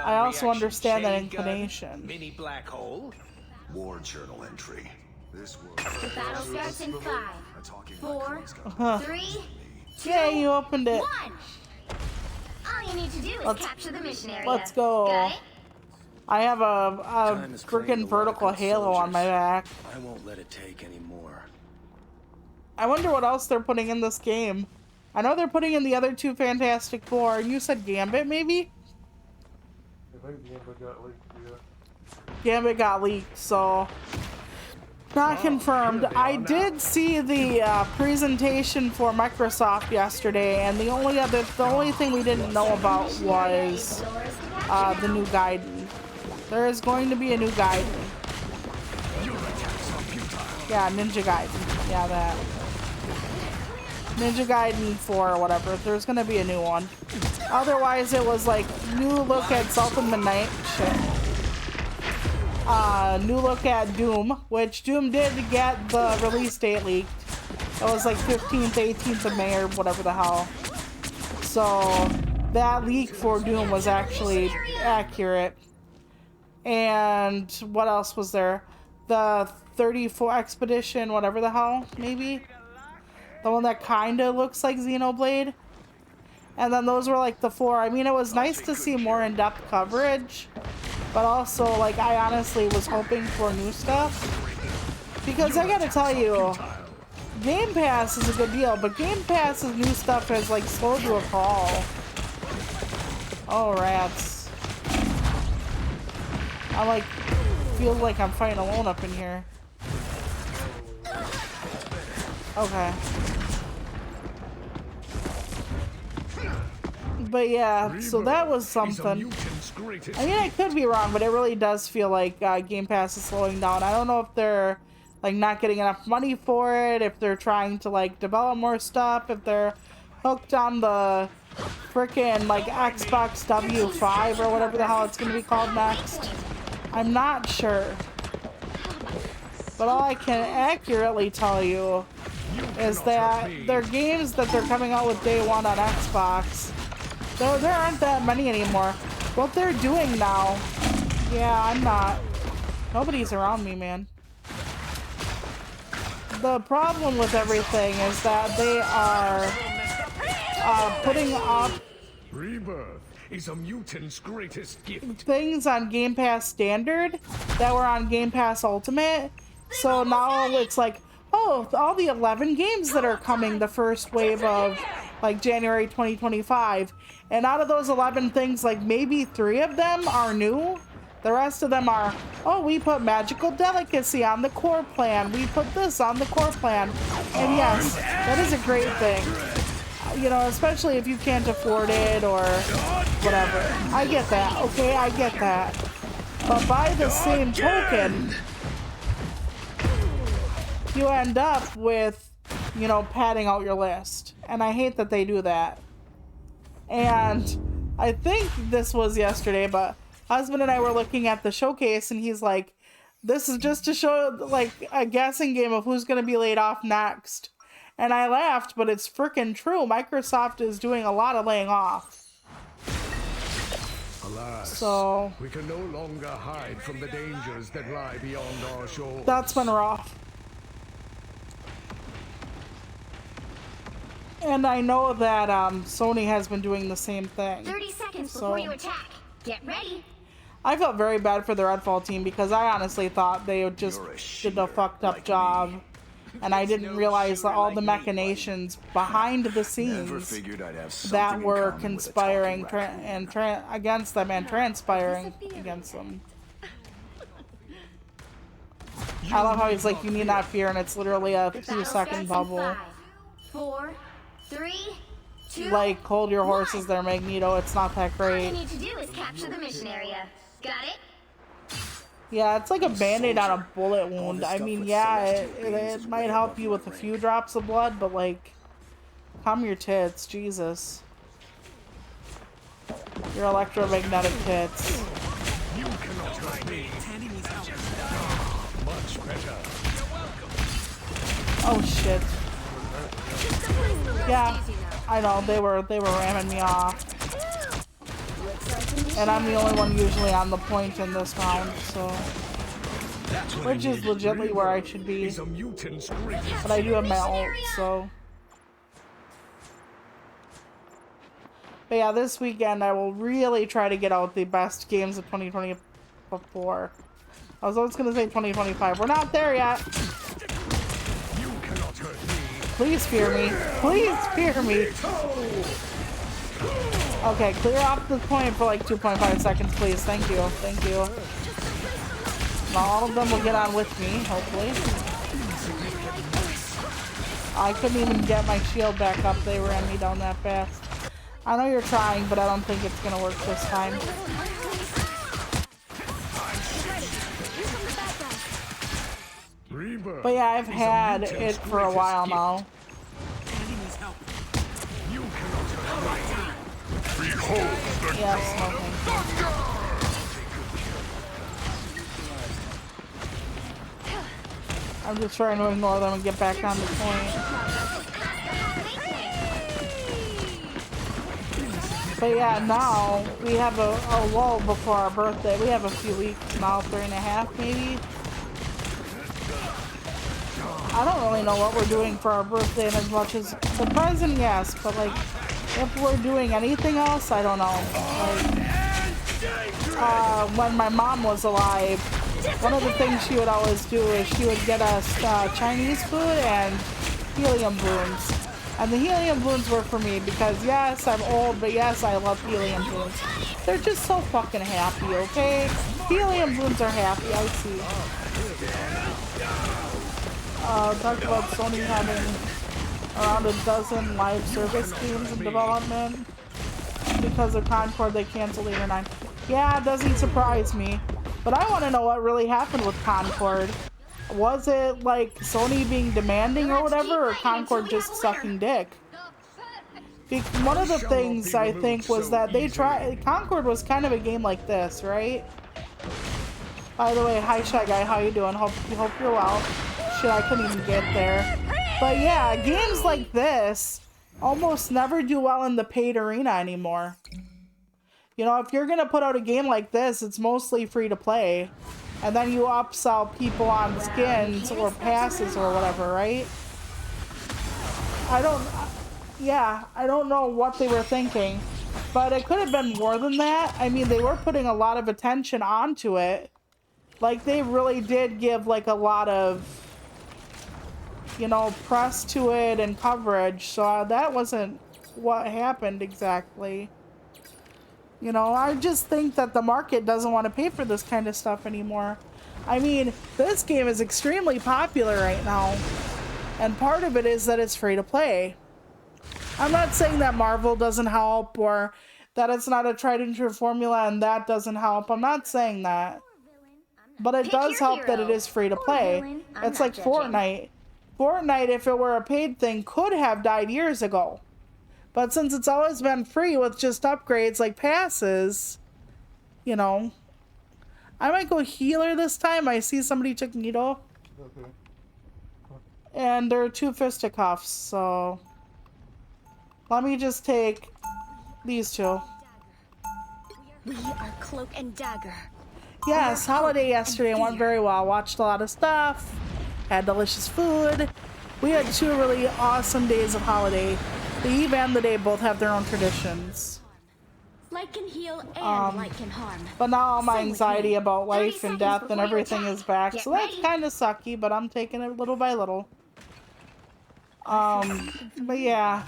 I also understand that inclination. Mini black hole. War journal entry. This world. The battle starts in 5, 4, 3, 2, Yeah, you opened it. 1. All you need to do is capture the mission area. Let's go. Got it? I have a Time is clean to freaking vertical welcome halo on my soldiers. back. I won't let it take any more. I wonder what else they're putting in this game. I know they're putting in the other two Fantastic Four, and you said Gambit, maybe? I think Gambit got leaked, yeah. Gambit got leaked, so not confirmed. I did see the presentation for Microsoft yesterday, and the only thing we didn't know about was the new Gaiden. There is going to be a new Gaiden. Yeah, Ninja Gaiden. Yeah, that. Ninja Gaiden 4 or whatever. There's going to be a new one. Otherwise, it was like new look at Salt of Midnight. Shit. New look at Doom, which Doom did get the release date leaked. It was like 15th, 18th of May or whatever the hell. So that leak for Doom was actually accurate. And what else was there? The 34 Expedition, whatever the hell, maybe? The one that kind of looks like Xenoblade. And then those were like the 4. I mean, it was nice to see more in-depth coverage. But also, like, I honestly was hoping for new stuff. Because I gotta tell you, Game Pass is a good deal, but Game Pass's new stuff has, like, slowed to a crawl. Oh, rats. I, like, feel like I'm fighting alone up in here. Okay. But yeah, so that was something. I mean, I could be wrong, but it really does feel like Game Pass is slowing down. I don't know if they're like not getting enough money for it, if they're trying to like develop more stuff, if they're hooked on the frickin' like Xbox W5 or whatever the hell it's gonna be called next. I'm not sure. But all I can accurately tell you is that their games that they're coming out with day one on Xbox, there aren't that many anymore. What they're doing now, yeah, I'm not. Nobody's around me, man. The problem with everything is that they are putting up Rebirth is a mutant's greatest gift. things on Game Pass Standard that were on Game Pass Ultimate. So now it's like, oh, all the 11 games that are coming the first wave of like January 2025. And out of those 11 things, like maybe 3 of them are new. The rest of them are, oh, we put Magical Delicacy on the core plan. We put this on the core plan. And yes, that is a great thing. You know, especially if you can't afford it or whatever. I get that, okay? I get that. But by the same token, you end up with, you know, padding out your list. And I hate that they do that. And I think this was yesterday, but husband and I were looking at the showcase and he's like, this is just to show like a guessing game of who's going to be laid off next. And I laughed, but it's freaking true. Microsoft is doing a lot of laying off. Alas, So we can no longer hide from the dangers that lie beyond our shores. that's been rough. And I know that Sony has been doing the same thing. 30 seconds So- before you attack. Get ready. I felt very bad for the Redfall team because I honestly thought they just did a fucked up job. And I didn't realize that all the machinations behind the Never scenes figured I'd have something that in were common with a conspiring talking raccoon. against them and transpiring against them. I love how he's like, you need not fear, and it's literally a The few battle second starts in bubble. 5, 4, 3, 2. Like, hold your horses there, Magneto. It's not that All you great. need to do is capture the mission area. Got it? Yeah, it's like a band-aid on a bullet wound. I mean, yeah, it might help you with a few drops of blood, but like, calm your tits, Jesus. Your electromagnetic tits. You cannot hurt me. Much better. Oh shit. Yeah, I know, they were ramming me off. And I'm the only one usually on the point in this round, so. Which is legitimately where I should be. Is a mutant's greatest. But I do have my ult, so. But yeah, this weekend I will really try to get out the best games of 2024. I was always gonna say 2025. We're not there yet. You cannot hurt me. Please fear me. Please fear me. Okay, clear off the point for like 2.5 seconds, please. Thank you. Thank you. Now all of them will get on with me, hopefully. I couldn't even get my shield back up. They ran me down that fast. I know you're trying, but I don't think it's gonna work this time. Rebirth. But yeah, I've had it for a while now. You cannot hurt me. Yes, no thank you. I'm just trying to ignore them and get back on the point. But yeah, now we have a lull before our birthday. We have a few weeks now, 3.5 maybe. I don't really know what we're doing for our birthday and as much as the present, yes, but like if we're doing anything else, I don't know. Like, when my mom was alive, one of the things she would always do is she would get us Chinese food and helium balloons. And the helium balloons were for me because yes, I'm old, but yes, I love helium balloons. They're just so fucking happy, okay? Helium balloons are happy, I see. Talked about Sony having around a dozen live service games in development. Because of Concord, they canceled 8 or 9. Yeah, it doesn't surprise me. But I want to know what really happened with Concord. Was it like Sony being demanding or whatever, or Concord just sucking dick? One of the things I think was that they tried. Concord was kind of a game like this, right? By the way, hi Shy Guy, how you doing? Hope you're well. Shit, I couldn't even get there. But yeah, games like this almost never do well in the paid arena anymore. You know, if you're gonna put out a game like this, it's mostly free to play. And then you upsell people on skins or passes or whatever, right? I don't know what they were thinking. But it could have been more than that. I mean, they were putting a lot of attention onto it. Like, they really did give, like, a lot of, you know, press to it and coverage. So that wasn't what happened exactly. You know, I just think that the market doesn't want to pay for this kind of stuff anymore. I mean, this game is extremely popular right now. And part of it is that it's free to play. I'm not saying that Marvel doesn't help or that it's not a tried and true formula and that doesn't help. I'm not saying that. But it does help that it is free to play. It's like Fortnite. Fortnite, if it were a paid thing, could have died years ago. But since it's always been free with just upgrades like passes, you know. I might go healer this time. I see somebody took Nito. Okay. And there are 2 fisticuffs, so let me just take these 2. We are Cloak and Dagger. Yes, holiday yesterday went very well. Watched a lot of stuff, had delicious food. We had 2 really awesome days of holiday. The Eve and the Day both have their own traditions. Light can heal and light can harm. But now all my Same with anxiety me. about 30 life and seconds death and before you everything attack. is back, Get so that's ready. kind of sucky, but I'm taking it little by little. But yeah.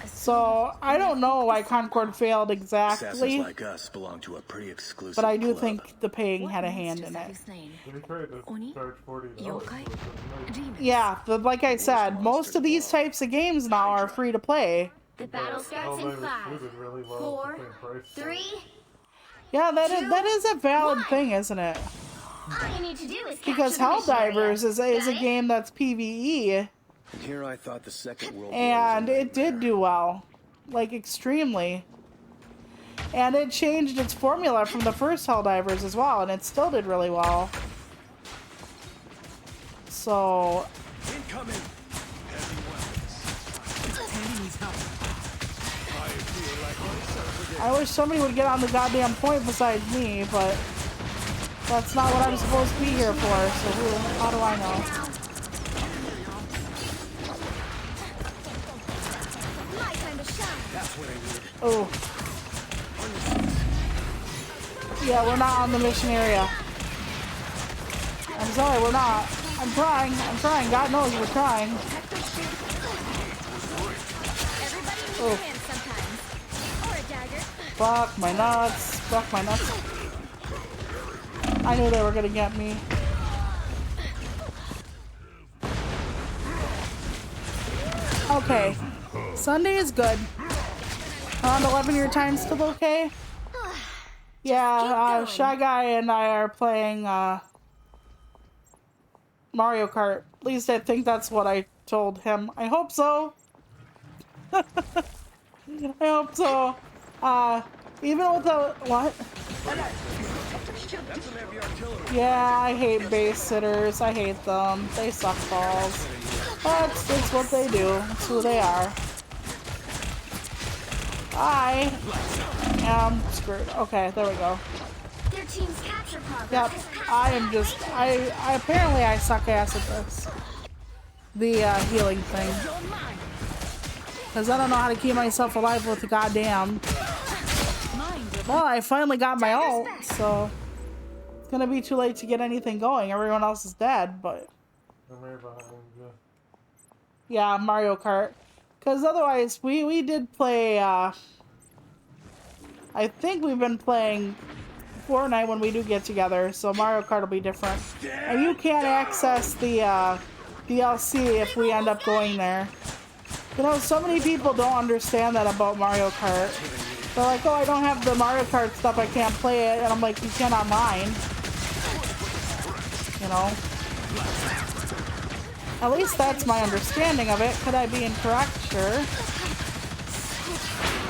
So, I don't know why Concord failed Assassins exactly, like us belong to a pretty exclusive but I do club. think the paying had a What hand in monsters it. have you slain? They tried to Oni? charge $40 for Yokai? it, but Demons? Yeah, but like I said, most of these types of games now are free to play. The battle starts in Helldivers 5, suited really well 4, at the same price. 3. Yeah, that is a valid thing, isn't it? All you need to do is Because capture the mission area. Helldivers is a Got it? game that's PvE, And here I thought the Second World War and was a it did nightmare. do well. Like, extremely. And it changed its formula from the first Helldivers as well, and it still did really well. So, Incoming! I wish somebody would get on the goddamn point besides me, but that's not what I'm supposed to be here for, so how do I know? My time to shine. That's what I need. Oh. Yeah, we're not on the mission area. I'm sorry, we're not. I'm trying. God knows we're trying. Everybody needs Oh. a hand sometimes. Or a dagger. Fuck my nuts. Fuck my nuts. I knew they were gonna get me. Okay. Sunday is good. Around 11 your time still okay? Yeah, Shy Guy and I are playing Mario Kart. At least I think that's what I told him. I hope so. I hope so. Even with the what? Yeah, I hate babysitters. I hate them. They suck balls. But it's what they do. It's who they are. I am screwed. Okay, there we go. Their team's capture progress Yep, has passed I am out. just, I apparently I suck ass at this. The healing thing. Because I don't know how to keep myself alive with the goddamn. Well, I finally got my ult, so it's gonna be too late to get anything going. Everyone else is dead, but I'm right behind you. yeah, Mario Kart. Because otherwise, we did play, I think we've been playing Fortnite when we do get together, so Mario Kart will be different. And you can't access the DLC if we end up going there. You know, so many people don't understand that about Mario Kart. They're like, oh, I don't have the Mario Kart stuff, I can't play it. And I'm like, you can online. You know? At least that's my understanding of it. Could I be incorrect? Sure.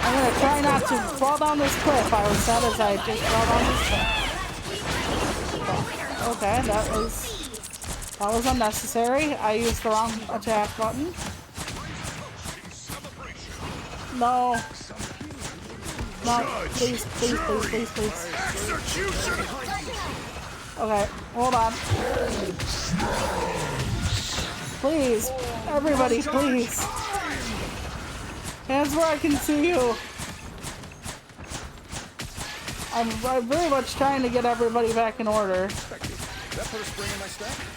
I'm gonna try not to fall down this cliff. I was sad as I just fell down this cliff. Okay, that was unnecessary. I used the wrong attack button. No. No, please, please, please, please, please. Okay, hold on. Please, everybody, please. Hands where I can see you. I'm very much trying to get everybody back in order.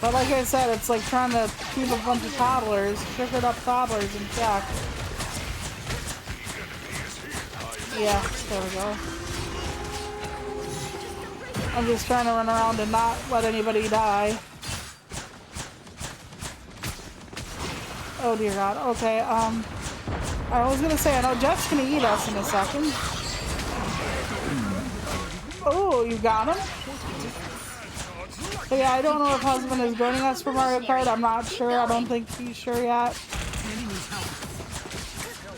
But like I said, it's like trying to keep a bunch of toddlers, sugared up toddlers in check. Yeah, there we go. I'm just trying to run around and not let anybody die. Oh dear God. Okay, I was gonna say, I know Jeff's gonna eat us in a second. Oh, you got him? But yeah, I don't know if husband is joining us for Mario Kart. I'm not sure. I don't think he's sure yet.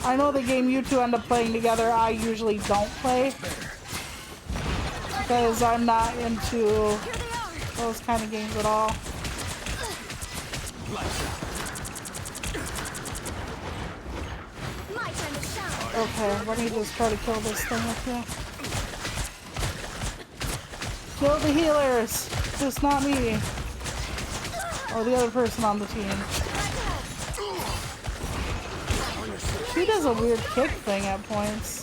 I know the game you two end up playing together, I usually don't play. Because I'm not into those kind of games at all. My time to shine. Okay, let me just try to kill this thing up here. Kill the healers! Just not me. Or the other person on the team. She does a weird kick thing at points.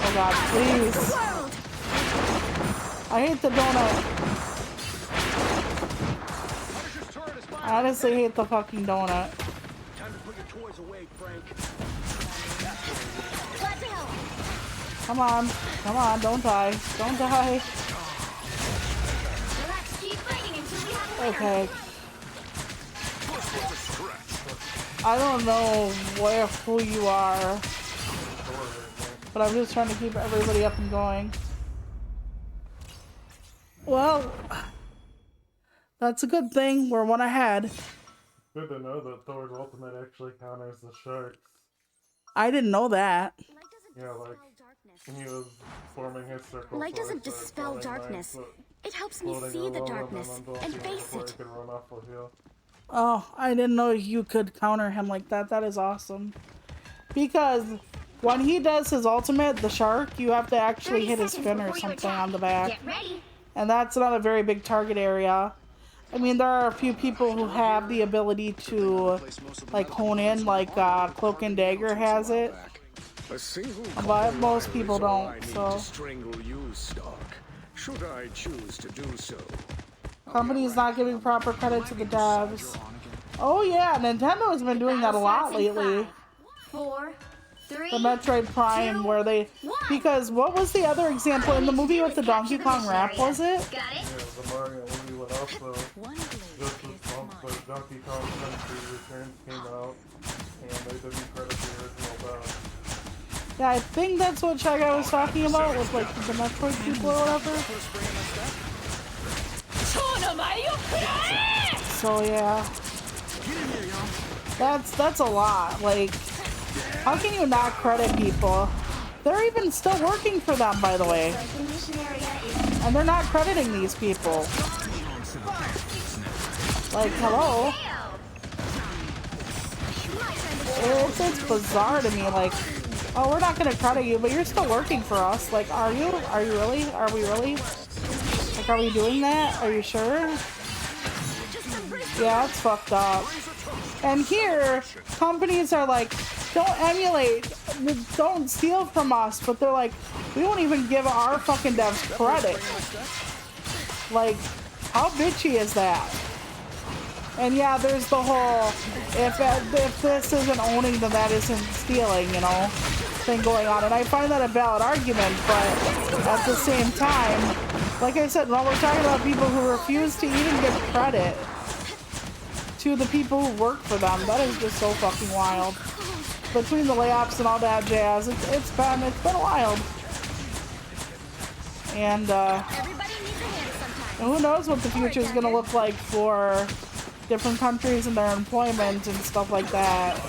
Oh god, please. I hate the donut. I honestly hate the fucking donut. Time to put your toys away, Frank. Come on, come on, don't die. Don't die. Let's keep fighting until we have a winner. Okay. I don't know who you are, but I'm just trying to keep everybody up and going. Well, that's a good thing. We're one ahead. Good to know that Thor's ultimate actually counters the sharks. I didn't know that. Yeah, like when he was forming his circle. Light doesn't dispel darkness. It helps me see the darkness and face it. Oh, I didn't know you could counter him like that. That is awesome. Because when he does his ultimate, the shark, you have to actually hit his fin or something on the back. And that's not a very big target area. I mean, there are a few people who have the ability to, like, hone in, like Cloak and Dagger has it. But most people don't, so. Should I choose to do so? Company's not giving proper credit to the devs. Oh yeah, Nintendo has been doing that a lot lately. 4, 3, The Metroid Prime, where they... Because what was the other example in the movie with the Donkey Kong rap, was it? Yeah, the Mario movie would also just as month, but Donkey Kong Country Returns came out, and they didn't credit the original dub. Yeah, I think that's what Shy Guy was talking about, with like the Metroid people or whatever. So yeah. That's a lot. Like, how can you not credit people? They're even still working for them, by the way. And they're not crediting these people. Like, hello? It's bizarre to me, like, oh, we're not gonna credit you, but you're still working for us. Like, are you? Are you really? Are we really? Like, are we doing that? Are you sure? Yeah, it's fucked up. And here, companies are like, don't emulate, don't steal from us, but they're like, we won't even give our fucking devs credit. Like, how bitchy is that? And yeah, there's the whole, if this isn't owning, then that isn't stealing, you know, thing going on. And I find that a valid argument, but at the same time, like I said, when we're talking about people who refuse to even give credit to the people who work for them, that is just so fucking wild. Between the layoffs and all that jazz, it's been wild. And who knows what the future is going to look like for different countries and their employment and stuff like that.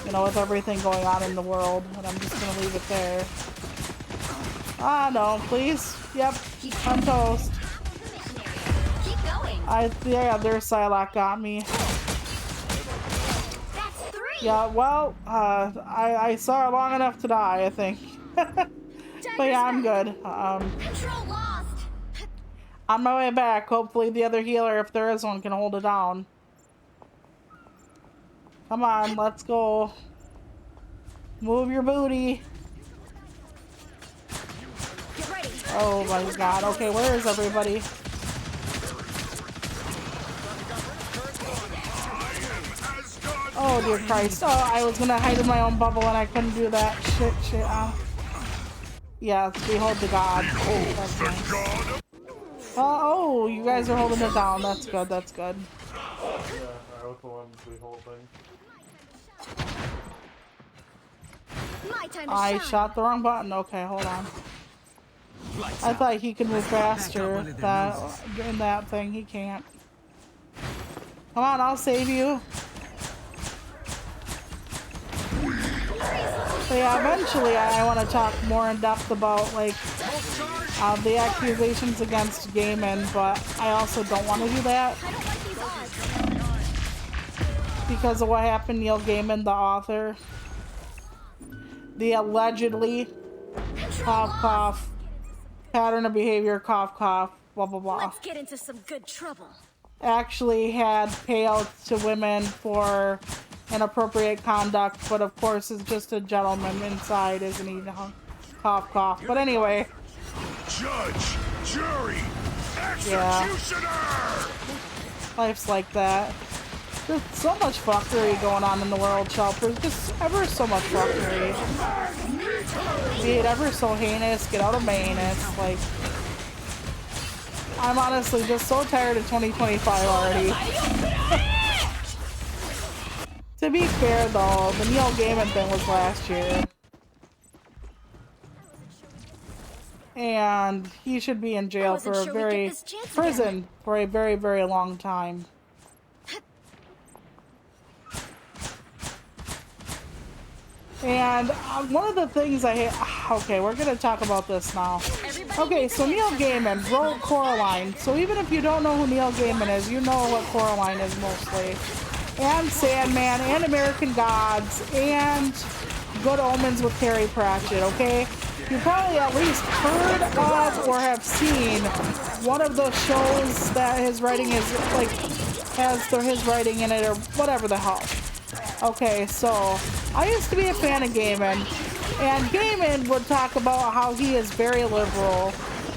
You know, with everything going on in the world. And I'm just going to leave it there. Ah, no, please. Yep, I'm toast. Yeah, their Psylocke got me. Yeah, well, I saw her long enough to die, I think. But yeah, I'm good. On my way back, hopefully the other healer, if there is one, can hold it down. Come on, let's go. Move your booty. Oh my god, okay, where is everybody? Oh dear Christ. Oh, I was gonna hide in my own bubble and I couldn't do that. Shit. Yeah, behold the god. That's nice. Oh, you guys are holding it down. That's good, that's good. Yeah, I was the one beholding. I shot the wrong button. Okay, hold on. I thought he could move faster in that thing. He can't. Come on, I'll save you. So yeah, eventually I want to talk more in depth about like the accusations against Gaiman, but I also don't want to do that because of what happened to Neil Gaiman, the author. The allegedly cough pattern of behavior, cough blah blah blah. Let's get into some good trouble. Actually had payouts to women for inappropriate conduct, but of course is just a gentleman inside, isn't he? Cough, cough. But anyway. Judge, jury, executioner! Life's like that. There's so much fuckery going on in the world, Shelper. Just ever so much fuckery. Be it ever so heinous, get out of my anus. Like, I'm honestly just so tired of 2025 already. To be fair though, the Neil Gaiman thing was last year. And he should be in jail for a very long time. And one of the things I hate... Okay, we're going to talk about this now. Okay, so Neil Gaiman wrote Coraline. So even if you don't know who Neil Gaiman is, you know what Coraline is mostly. And Sandman, and American Gods, and Good Omens with Terry Pratchett, okay? You probably at least heard of or have seen one of those shows that his writing is, like, has his writing in it or whatever the hell. Okay, so I used to be a fan of Gaiman, and Gaiman would talk about how he is very liberal,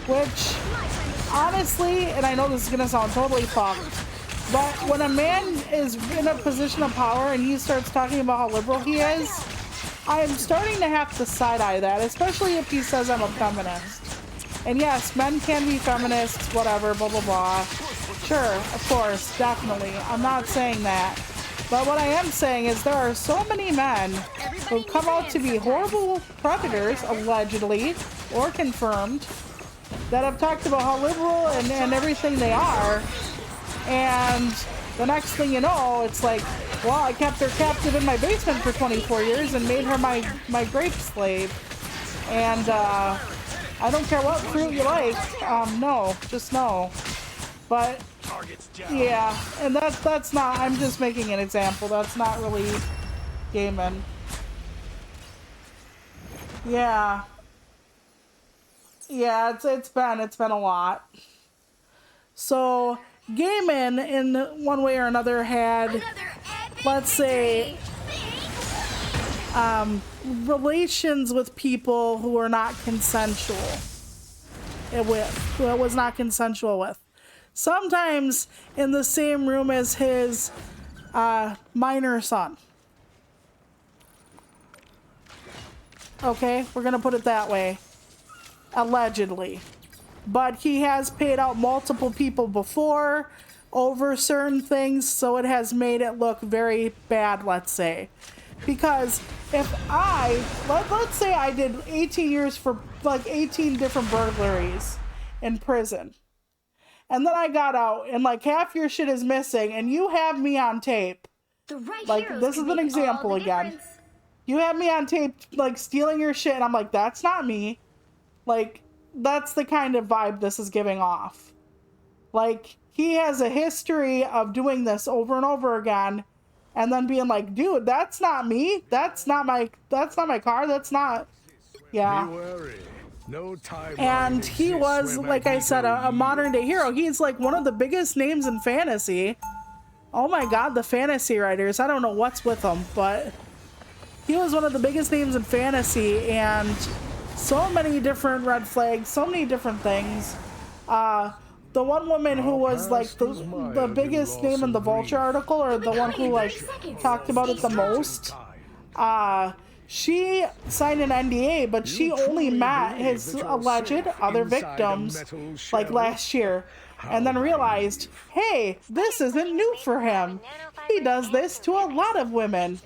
which, honestly, and I know this is going to sound totally fucked, but when a man is in a position of power and he starts talking about how liberal he is, I am starting to have to side-eye that, especially if he says I'm a feminist. And yes, men can be feminists, whatever, blah, blah, blah. Sure, of course, definitely. I'm not saying that. But what I am saying is there are so many men who come out to be horrible predators, allegedly, or confirmed, that have talked about how liberal and everything they are. And the next thing you know, it's like, well, I kept her captive in my basement for 24 years and made her my grape slave. And I don't care what fruit you like. No, just no. But yeah, and that's not, I'm just making an example. That's not really Gaiman. Yeah. Yeah, it's been a lot. So Gaiman, in one way or another, had, let's say, relations with people who were not consensual. Who it was not consensual with. Sometimes in the same room as his minor son. Okay, we're gonna put it that way. Allegedly. But he has paid out multiple people before over certain things, so it has made it look very bad, let's say. Because if let's say I did 18 years for like 18 different burglaries in prison. And then I got out and like half your shit is missing and you have me on tape. Like, this is an example again. You have me on tape like stealing your shit and I'm like, that's not me. Like, that's the kind of vibe this is giving off. Like, he has a history of doing this over and over again and then being like, dude, that's not me. That's not my car. That's not, yeah. No time. And he was, like I said, a modern day hero. He's like one of the biggest names in fantasy. Oh my god, the fantasy writers. I don't know what's with them, but he was one of the biggest names in fantasy, and so many different red flags, so many different things. The one woman who was like the biggest name in the Vulture article, or the one who like talked about it the most, she signed an NDA, but she only met his alleged other victims like last year, and then realized, hey, this isn't new for him. He does this to a lot of women.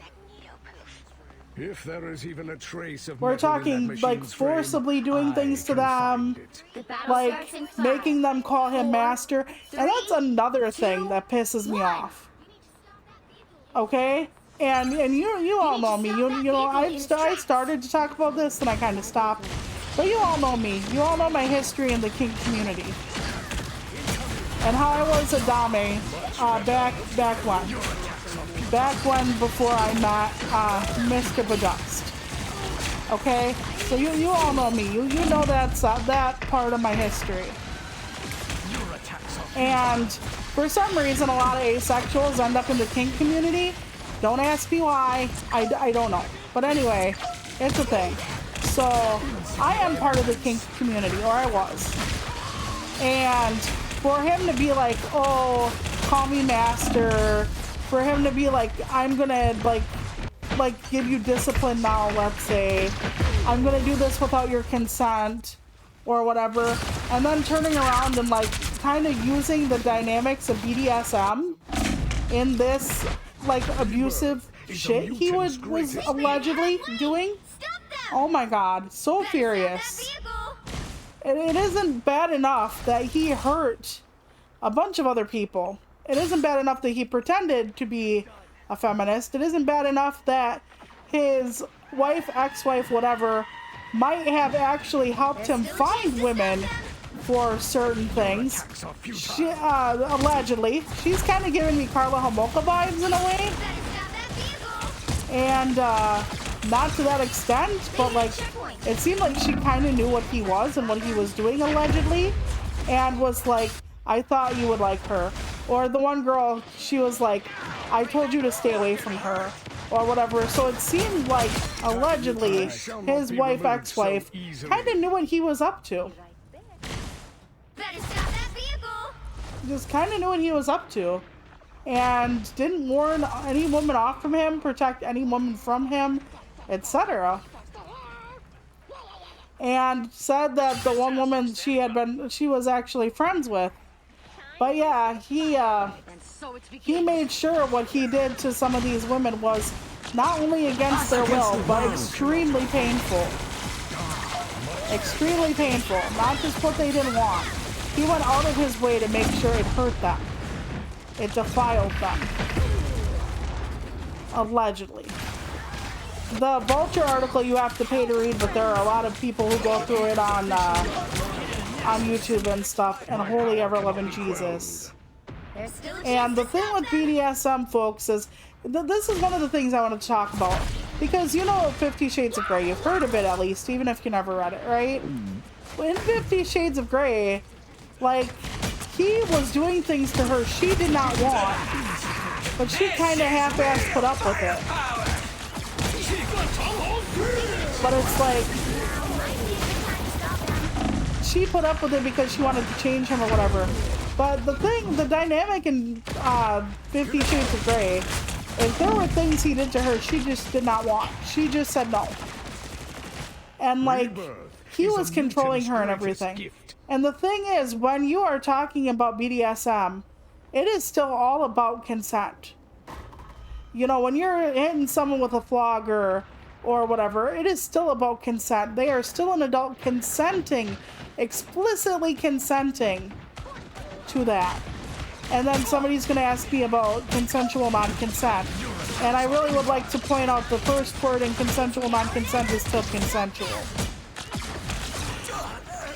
If there is even a trace of We're talking like forcibly doing things to them, like making them call him master, and that's another thing that pisses me off. Okay? And you all know me. You know I started to talk about this and I kind of stopped, but you all know me. You all know my history in the kink community and how I was a dame back when before I met Mr. Badust. Okay, so you all know me. You know that's that part of my history. And for some reason, a lot of asexuals end up in the kink community. Don't ask me why. I don't know. But anyway, it's a thing. So I am part of the kink community, or I was. And for him to be like, oh, call me master, for him to be like, I'm gonna like give you discipline now, let's say, I'm gonna do this without your consent or whatever, and then turning around and like kind of using the dynamics of BDSM in this like abusive shit he was allegedly doing. Oh my god, so furious. It isn't bad enough that he hurt a bunch of other people. It isn't bad enough that he pretended to be a feminist. It isn't bad enough that his wife, ex-wife, whatever, might have actually helped him find women for certain things. She, allegedly. She's kind of giving me Carla Homolka vibes in a way. And, not to that extent, but like, it seemed like she kind of knew what he was and what he was doing, allegedly, and was like, I thought you would like her. Or the one girl, she was like, I told you to stay away from her, or whatever. So it seemed like, allegedly, his wife, ex-wife, kind of knew what he was up to. Just kind of knew what he was up to. And didn't warn any woman off from him, protect any woman from him, etc. And said that the one woman she was actually friends with. But yeah, he made sure what he did to some of these women was not only against their will, but extremely painful. Extremely painful. Not just what they didn't want. He went out of his way to make sure it hurt them. It defiled them. Allegedly. The Vulture article you have to pay to read, but there are a lot of people who go through it on YouTube and stuff, and holy ever-loving Jesus. And the thing with BDSM, folks, is this is one of the things I want to talk about. Because you know 50 Shades of Grey, you've heard of it at least, even if you never read it, right? In 50 Shades of Grey, like, he was doing things to her she did not want, but she kind of half-assed put up with it. But it's like, she put up with it because she wanted to change him or whatever. But the dynamic in 50 Shades of Grey is there were things he did to her she just did not want. She just said no. And like, he was controlling her and everything. And the thing is, when you are talking about BDSM, it is still all about consent. You know, when you're hitting someone with a flogger or whatever, it is still about consent. They are still an adult consenting, explicitly consenting to that. And then somebody's going to ask me about consensual non-consent. And I really would like to point out the first word in consensual non-consent is still consensual.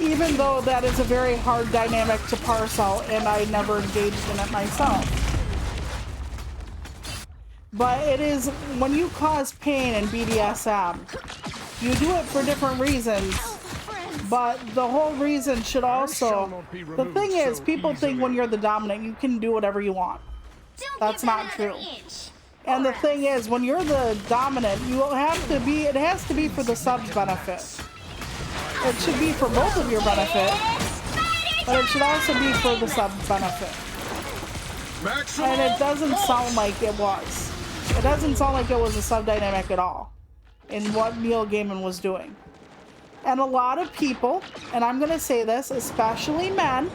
Even though that is a very hard dynamic to parse out, and I never engaged in it myself. But it is, when you cause pain in BDSM, you do it for different reasons, but the whole reason should also, the thing is, people think when you're the dominant, you can do whatever you want. That's not true. And the thing is, when you're the dominant, you have to be, it has to be for the sub's benefit. It should be for both of your benefit, but it should also be for the sub's benefit. And it doesn't sound like it was. It doesn't sound like it was a sub dynamic at all in what Neil Gaiman was doing. And a lot of people, and I'm going to say this, especially men,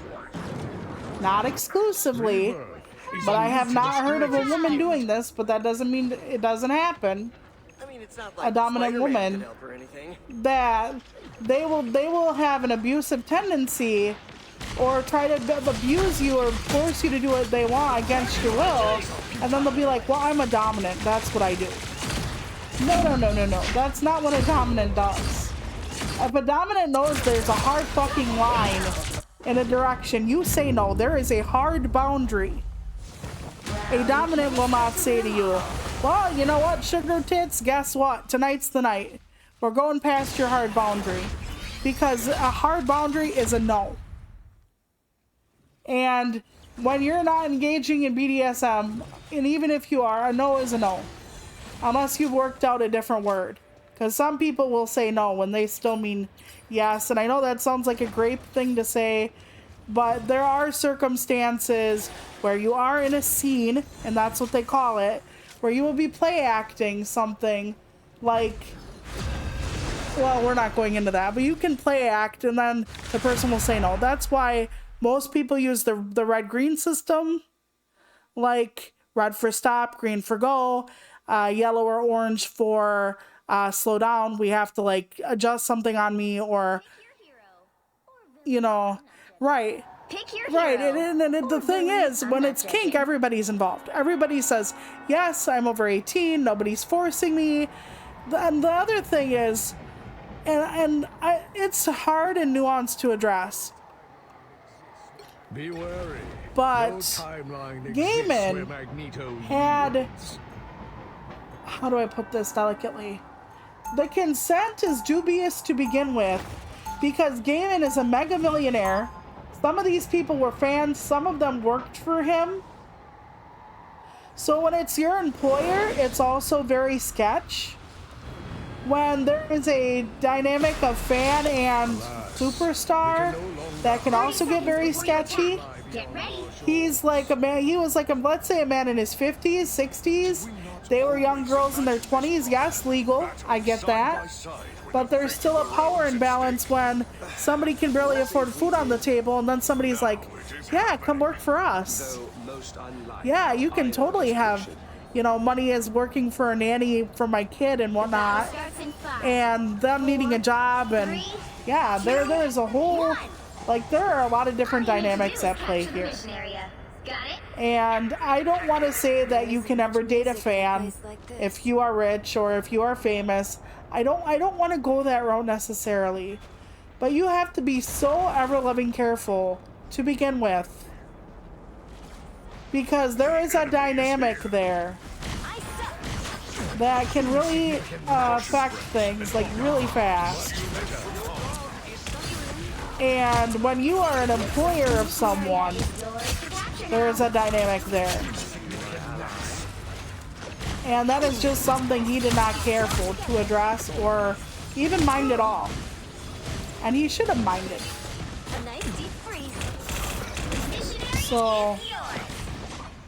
not exclusively, but I have not heard of a woman doing this, but that doesn't mean it doesn't happen. It's not like a dominant woman, that they will have an abusive tendency or try to abuse you or force you to do what they want against your will, and then they'll be like, well, I'm a dominant, that's what I do. No. That's not what a dominant does. If a dominant knows there's a hard fucking line in a direction, you say no. There is a hard boundary. A dominant will not say to you, well, you know what, sugar tits, guess what? Tonight's the night. We're going past your hard boundary. Because a hard boundary is a no. And when you're not engaging in BDSM, and even if you are, a no is a no. unless you've worked out a different word. Because some people will say no when they still mean yes. And I know that sounds like a great thing to say, but there are circumstances where you are in a scene, and that's what they call it, where you will be play acting something like, well, we're not going into that, but you can play act and then the person will say no. That's why most people use the red-green system, like red for stop, green for go, yellow or orange for slow down. We have to like adjust something on me, or, you know, right. Pick your Right, hero. and the thing is, when it's kink, everybody's involved. Everybody says, yes, I'm over 18, nobody's forcing me. And the other thing is, it's hard and nuanced to address. Be wary. But No timeline exists Gaiman where Magneto had, yields. how do I put this delicately? The consent is dubious to begin with, because Gaiman is a mega millionaire. Some of these people were fans, some of them worked for him. So when it's your employer, it's also very sketch. When there is a dynamic of fan and superstar, that can also get very sketchy. Get ready. He's like a man, he was like a, let's say a man in his 50s, 60s. They were young girls in their 20s. Yes, legal, I get that. But there's still a power imbalance when somebody can barely afford food on the table and then somebody's like, yeah, come work for us. Yeah, you can totally have, you know, money as working for a nanny for my kid and whatnot, Starts in 5. and them needing a job, and yeah, there's a whole, like, there are a lot of different dynamics at play here. Got it? And I don't want to say that you can never date a fan if you are rich or if you are famous. I don't want to go that route necessarily. But you have to be so ever-loving careful to begin with. Because there is a dynamic there that can really affect things, like, really fast. And when you are an employer of someone, there is a dynamic there. And that is just something he did not care for to address or even mind at all. And he should have minded. A nice deep freeze. So,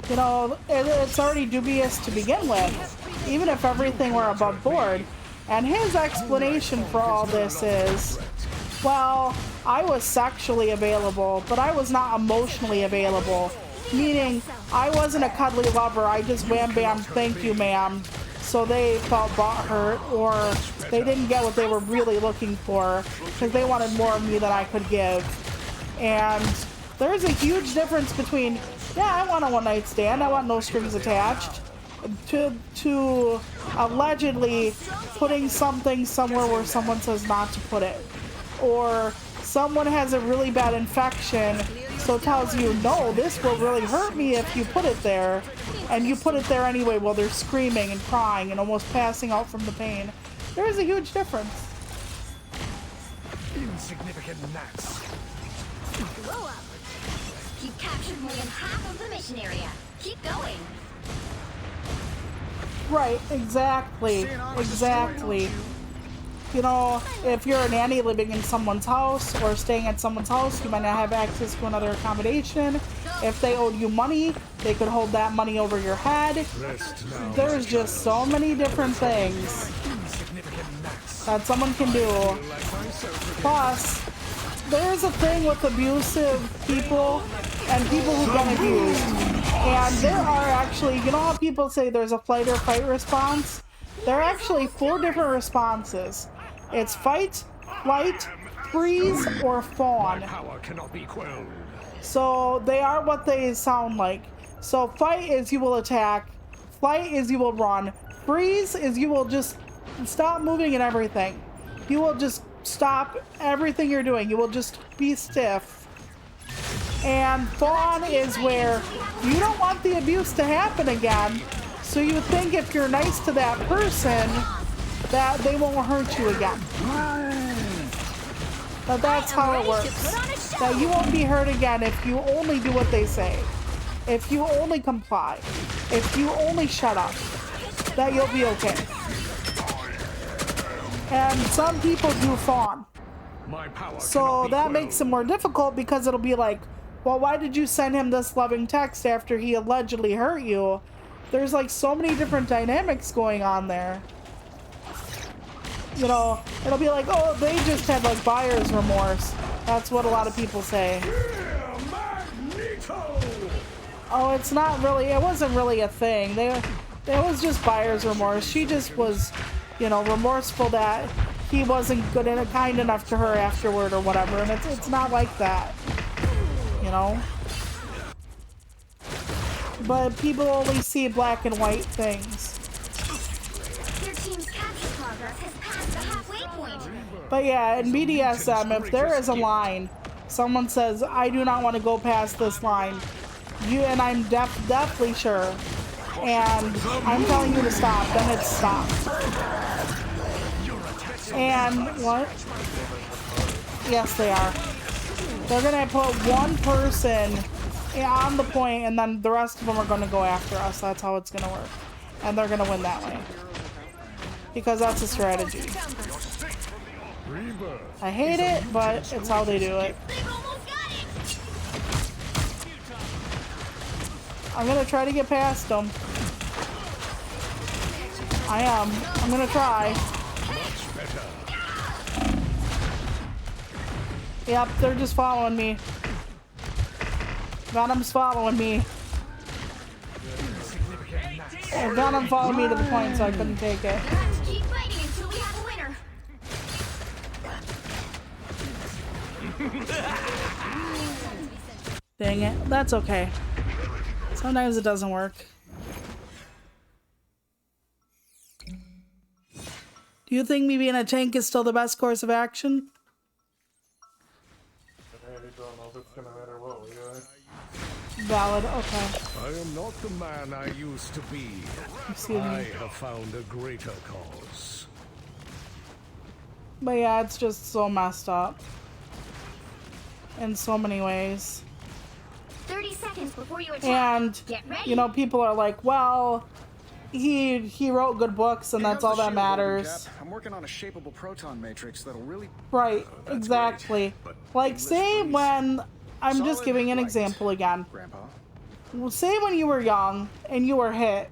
you know, it's already dubious to begin with, even if everything were above board. And his explanation for all this is, well, I was sexually available, but I was not emotionally available. Meaning, I wasn't a cuddly lover, I just wham bam, thank you ma'am. So they felt butthurt, or they didn't get what they were really looking for, because they wanted more of me than I could give. And there's a huge difference between, yeah, I want a one night stand, I want no strings attached, to allegedly putting something somewhere where someone says not to put it. Or someone has a really bad infection, so tells you, no, this will really hurt me if you put it there, and you put it there anyway while they're screaming and crying and almost passing out from the pain. There is a huge difference. Insignificant gnats. Blow up. You've captured more than half of the mission area. Keep going. Right, exactly, exactly. You know, if you're a nanny living in someone's house or staying at someone's house, you might not have access to another accommodation. If they owed you money, they could hold that money over your head. There's just so many different things that someone can do. Plus, there's a thing with abusive people and people who've been abused. And there are actually, you know how people say there's a flight or fight response? There are actually 4 different responses. It's fight, flight, freeze, or fawn. Power cannot be quelled. So they are what they sound like. So fight is you will attack, flight is you will run, freeze is you will just stop moving and everything. You will just stop everything you're doing. You will just be stiff. And fawn is where you don't want the abuse to happen again. So you think if you're nice to that person, that they won't hurt you again. But that's how it works. That you won't be hurt again if you only do what they say. If you only comply. If you only shut up. that you'll be okay. And some people do fawn. So that makes it more difficult because it'll be like, well, why did you send him this loving text after he allegedly hurt you? There's like so many different dynamics going on there. You know, it'll be like, oh, they just had like buyer's remorse. That's what a lot of people say. Oh, it's not really, it wasn't really a thing. It was just buyer's remorse. She just was, you know, remorseful that he wasn't good and kind enough to her afterward or whatever. And it's not like that, you know? But people only see black and white things. Your team's capture progress has passed the halfway point. But yeah, in BDSM, if there is a line, someone says, I do not want to go past this line, and I'm definitely sure, and I'm telling you to stop, then it's stopped. And what? Yes, they are. They're gonna put one person on the point, and then the rest of them are gonna go after us. That's how it's gonna work. And they're gonna win that way. Because that's a strategy. I hate it, but it's how they do it. I'm gonna try to get past them. I am. I'm gonna try. Yep, they're just following me. Venom's following me. And Venom followed me to the point, so I couldn't take it. Keep fighting until we have a winner. Dang it. That's okay. Sometimes it doesn't work. Do you think me being a tank is still the best course of action? I really don't know if it's gonna matter what we are. Valid, okay. I am not the man I used to be. Excuse me. I have found a greater cause. But yeah, it's just so messed up. In so many ways. 30 seconds before you attack. And, Get ready. you know, people are like, well, he wrote good books and that's all that matters. I'm working on a shapeable proton matrix that'll really... Right, exactly. Like, say when, I'm just giving an example again. Grandpa. Well, say when you were young and you were hit.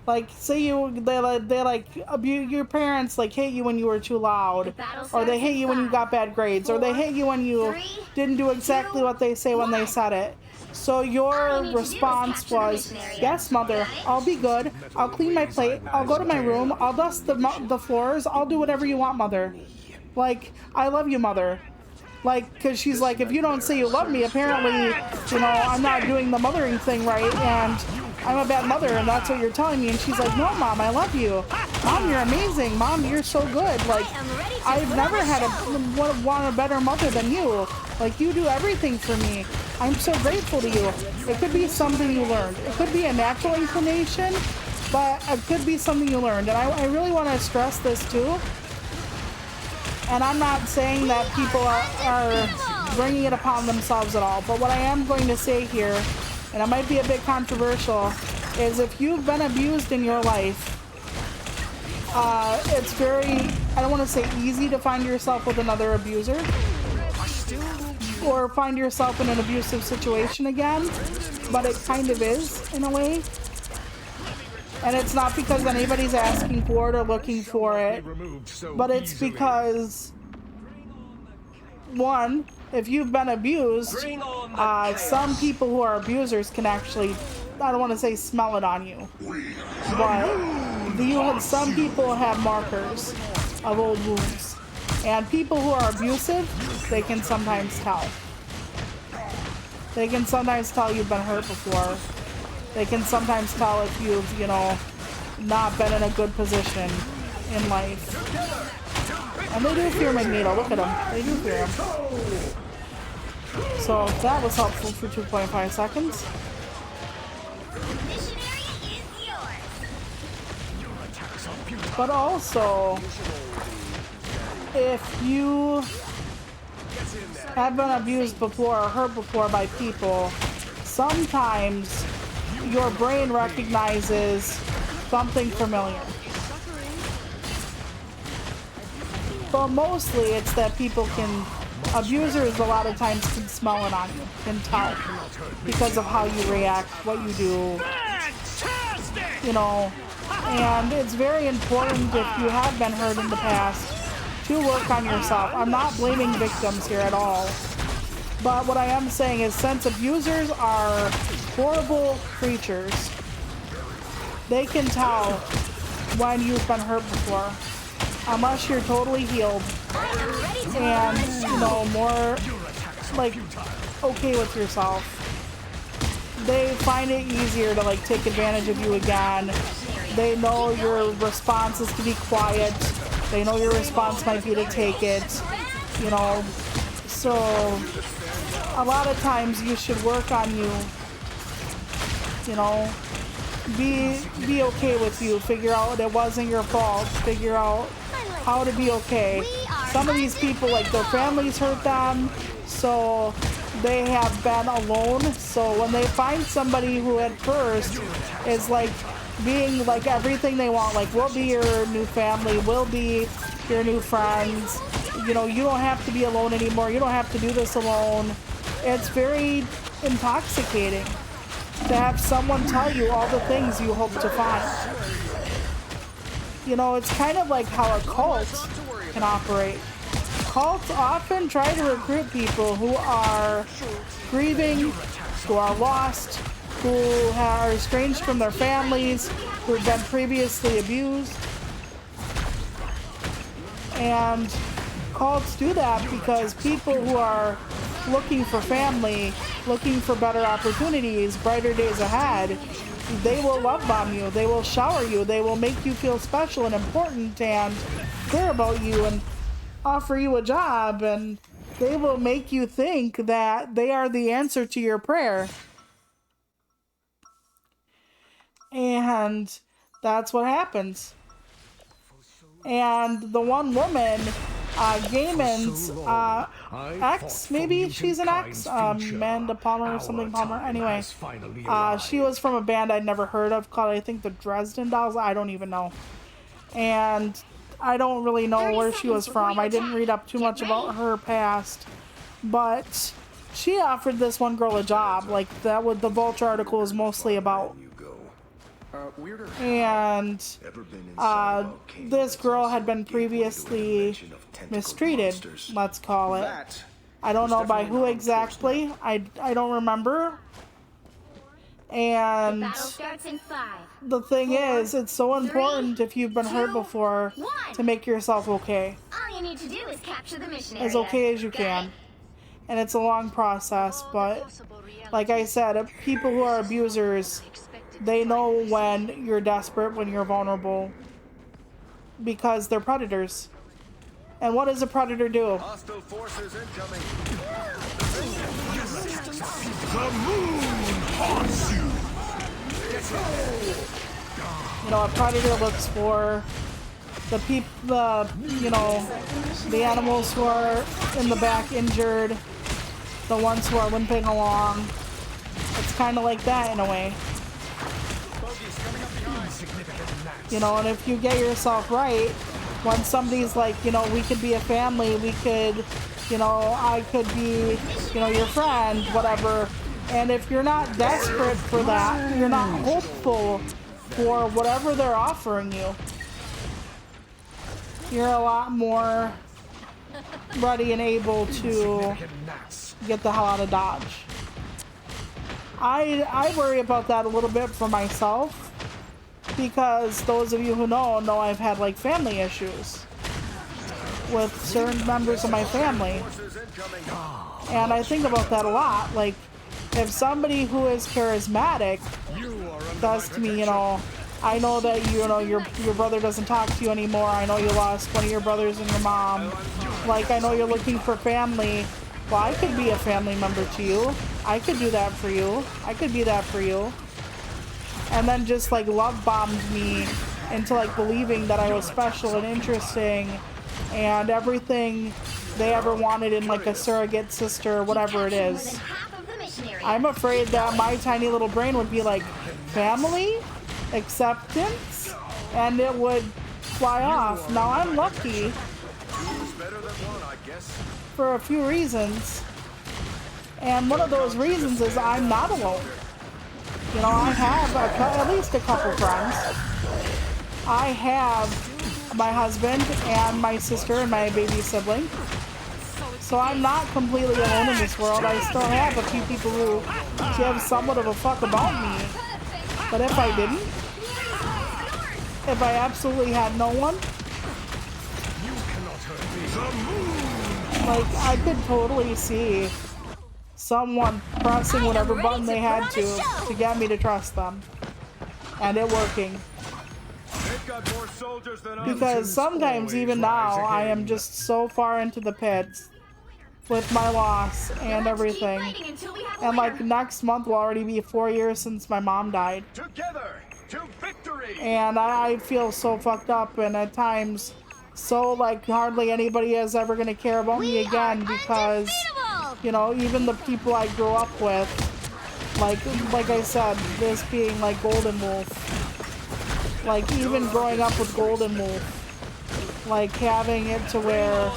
Like, say they like abuse your parents, like hit you when you were too loud, or they hit you when you got bad grades, or they hit you when you didn't do exactly what they say when they said it. So your response was, yes, mother, I'll be good. I'll clean my plate. I'll go to my room. I'll dust the floors. I'll do whatever you want, mother. Like, I love you, mother. Like, because she's like, if you don't say you love me, apparently, you know, I'm not doing the mothering thing right, and I'm a bad mother, and that's what you're telling me. And she's like, no, Mom, I love you. Mom, you're amazing. Mom, you're so good. Like, I've never had a better mother than you. Like, you do everything for me. I'm so grateful to you. It could be something you learned. It could be a natural inclination, but it could be something you learned. And I really want to stress this too. And I'm not saying that people are bringing it upon themselves at all. But what I am going to say here, and it might be a bit controversial, is if you've been abused in your life, it's very, I don't want to say easy to find yourself with another abuser. Or find yourself in an abusive situation again, but it kind of is in a way. And it's not because anybody's asking for it or looking for it, but it's because, one, if you've been abused, some people who are abusers can actually, I don't want to say smell it on you, but some people have markers of old wounds. And people who are abusive, they can sometimes tell. They can sometimes tell you've been hurt before. They can sometimes tell if you've, you know, not been in a good position in life. And they do fear Magneto. Look at them. They do fear him. So that was helpful for 2.5 seconds. But also, if you have been abused before or hurt before by people, sometimes your brain recognizes something familiar. But mostly it's that people can, abusers a lot of times can smell it on you, can tell, because of how you react, what you do, you know. And it's very important, if you have been hurt in the past, to work on yourself. I'm not blaming victims here at all. But what I am saying is, since abusers are horrible creatures, they can tell when you've been hurt before. Unless you're totally healed and, you know, more like okay with yourself. They find it easier to like take advantage of you again. They know your response is to be quiet. They know your response might be to take it, you know. So a lot of times you should work on you, you know. Be okay with you. Figure out it wasn't your fault. Figure out how to be okay. Some of these people, like, their families hurt them, so they have been alone. So when they find somebody who at first is like being like everything they want, like, we'll be your new family, we'll be your new friends, you know, you don't have to be alone anymore, you don't have to do this alone. It's very intoxicating to have someone tell you all the things you hope to find. You know, it's kind of like how a cult can operate. Cults often try to recruit people who are grieving, who are lost, who are estranged from their families, who have been previously abused. And cults do that because people who are looking for family, looking for better opportunities, brighter days ahead, they will love bomb you, they will shower you, they will make you feel special and important and care about you and offer you a job, and they will make you think that they are the answer to your prayer. And that's what happens. And the one woman, Gaiman's ex, maybe she's an ex, Amanda Palmer or something Palmer. Anyway, she was from a band I'd never heard of called, I think, the Dresden Dolls. I don't even know. And I don't really know where she was from. I didn't read up too much about her past. But she offered this one girl a job. Like, that what the Vulture article is mostly about. And this girl had been previously mistreated, let's call it. I don't know by who exactly. I don't remember. And the thing is, it's so important if you've been hurt before to make yourself okay. All you need to do is capture the mission As area. okay as you can. And it's a long process, but like I said, people who are abusers, they know when you're desperate, when you're vulnerable, because they're predators. And what does a predator do? Hostile forces incoming. The moon haunts you. You know, a predator looks for the the animals who are in the back injured, the ones who are limping along. It's kind of like that in a way. You know, and if you get yourself right, when somebody's like, you know, we could be a family, we could, you know, I could be, you know, your friend, whatever. And if you're not desperate for that, you're not hopeful for whatever they're offering you, you're a lot more ready and able to get the hell out of Dodge. I worry about that a little bit for myself, because those of you who know I've had like family issues with certain members of my family, and I think about that a lot. Like, if somebody who is charismatic does to me, you know, I know that your brother doesn't talk to you anymore, I know you lost one of your brothers and your mom, like, I know you're looking for family. Well, I could be a family member to you. I could do that for you. I could be that for you. And then just like love bombed me into like believing that I was special and interesting and everything they ever wanted in like a surrogate sister or whatever it is. I'm afraid that my tiny little brain would be like, family? Acceptance? and it would fly off. Now I'm lucky for a few reasons, and one of those reasons is I'm not alone. You know, I have at least a couple friends. I have my husband and my sister and my baby sibling. So I'm not completely alone in this world. I still have a few people who give somewhat of a fuck about me. But if I didn't, if I absolutely had no one, like, I could totally see someone pressing whatever button they had to get me to trust them. And it working. Because sometimes, even now, I am just so far into the pits with my loss and everything. And like next month will already be 4 years since my mom died. Together to victory. And I feel so fucked up, and at times so like hardly anybody is ever gonna care about me again, because you know, even the people I grew up with, like I said, this being like Golden Wolf, like even growing up with Golden Wolf, like having it to where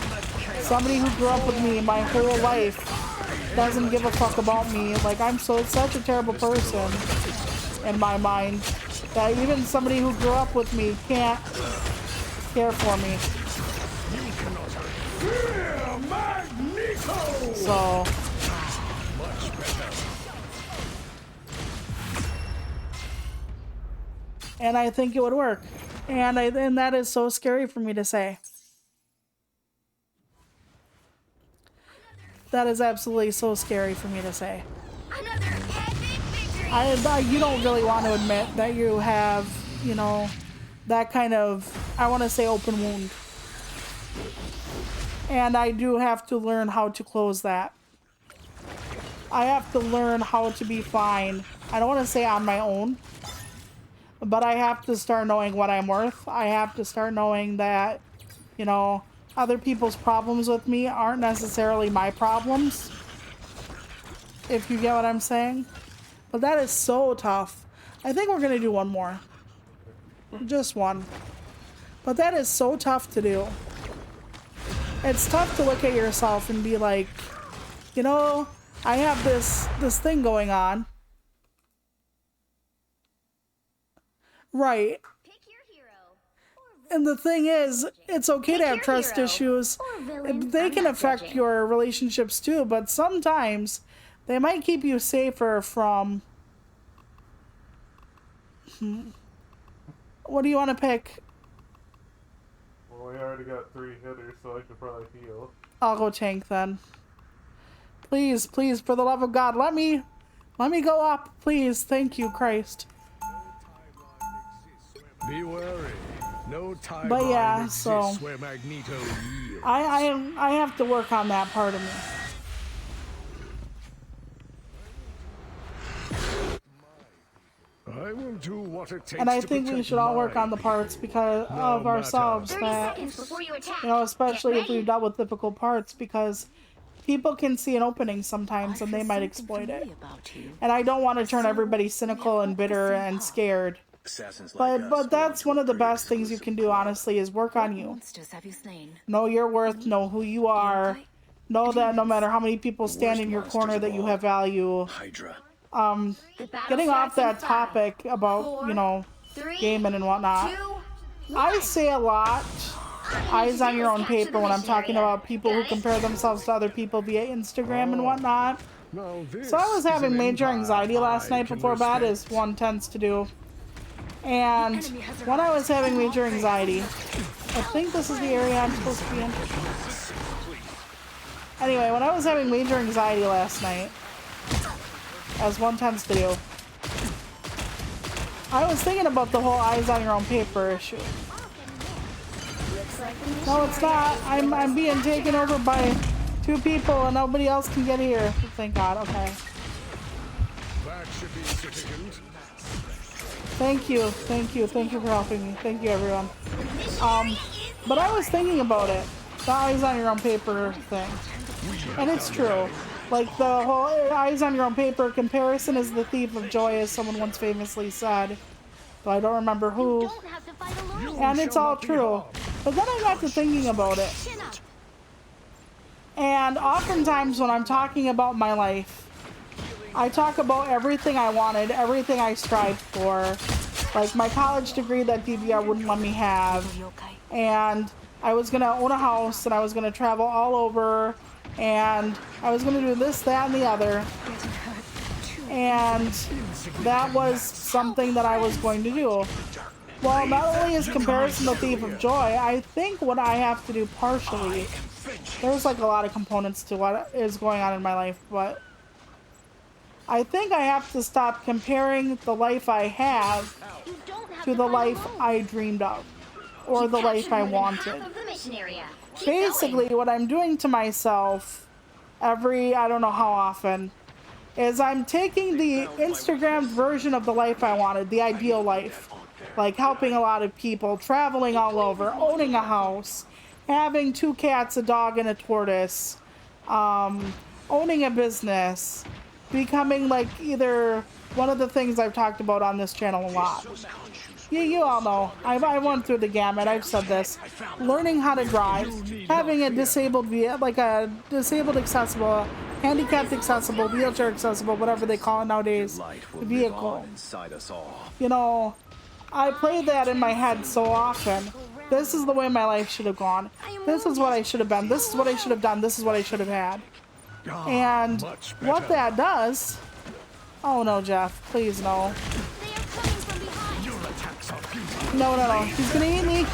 somebody who grew up with me my whole life doesn't give a fuck about me. Like, I'm such a terrible person in my mind that even somebody who grew up with me can't care for me. So and I think it would work. And that is so scary for me to say. That is absolutely so scary for me to say. You don't really want to admit that you have, you know, that kind of, I want to say, open wound. And I do have to learn how to close that. I have to learn how to be fine. I don't want to say on my own, but I have to start knowing what I'm worth. I have to start knowing that, you know, other people's problems with me aren't necessarily my problems, if you get what I'm saying. But that is so tough. I think we're gonna do one more. Just one. But that is so tough to do. It's tough to look at yourself and be like, you know, I have this thing going on. Right. And the thing is, it's okay to have trust issues. They can affect your relationships too, but sometimes they might keep you safer from... What do you want to pick? Well, we already got 3 hitters, so I should probably heal. I'll go tank then. Please, please, for the love of God, let me go up, please. Thank you, Christ. Be wary. No time. But yeah, so where Magneto yields. I have to work on that part of me. I will do what it takes. And I think we should all work on the parts because of ourselves that, you know, especially if we've dealt with difficult parts, because people can see an opening sometimes and they might exploit it. And I don't want to turn everybody cynical and bitter and scared. But that's one of the best things you can do, honestly, is work on you. Know your worth, know who you are, know that no matter how many people stand in your corner that you have value. Getting off that topic about, you know, gaming and whatnot, I say a lot, eyes on your own paper, when I'm talking about people who compare themselves to other people via Instagram and whatnot. So I was having major anxiety last night before bed, as one tends to do. And when I was having major anxiety, I think this is the area I'm supposed to be in. Anyway, when I was having major anxiety last night, as one tends to do, I was thinking about the whole eyes on your own paper issue. No, it's not. I'm being taken over by 2 people and nobody else can get here. Thank God. Okay. That should be sufficient. Thank you for helping me. Thank you, everyone. But I was thinking about it, the eyes on your own paper thing, and it's true. Like, the whole eyes on your own paper, comparison is the thief of joy, as someone once famously said. though I don't remember You who. don't have to fight alone. And it's all true. But then I got to thinking about it. Chin up. And oftentimes when I'm talking about my life, I talk about everything I wanted, everything I strived for. Like my college degree that DVR wouldn't let me have. And I was going to own a house and I was going to travel all over. And I was going to do this, that, and the other. And that was something that I was going to do. Well, not only is comparison the thief of joy, I think what I have to do partially, there's like a lot of components to what is going on in my life, but I think I have to stop comparing the life I have You don't have to the fight life alone. I dreamed of, or the life I wanted. Half of the mission area. Keep Basically, going. what I'm doing to myself every, I don't know how often, is I'm taking the Instagram version of the life I wanted, the ideal life. Like helping a lot of people, traveling all over, owning a house, having 2 cats, a dog, and a tortoise, owning a business, becoming like either one of the things I've talked about on this channel a lot. You all know. I went through the gamut. I've said this. Learning how to drive, having a disabled accessible, handicapped accessible, wheelchair accessible, whatever they call it nowadays, vehicle. You know, I play that in my head so often. This is the way my life should have gone. This is what I should have been. This is what I should have done. This is what I should have had. And what that does... Oh no, Jeff. Please, no. They are coming from behind. No. He's gonna eat me.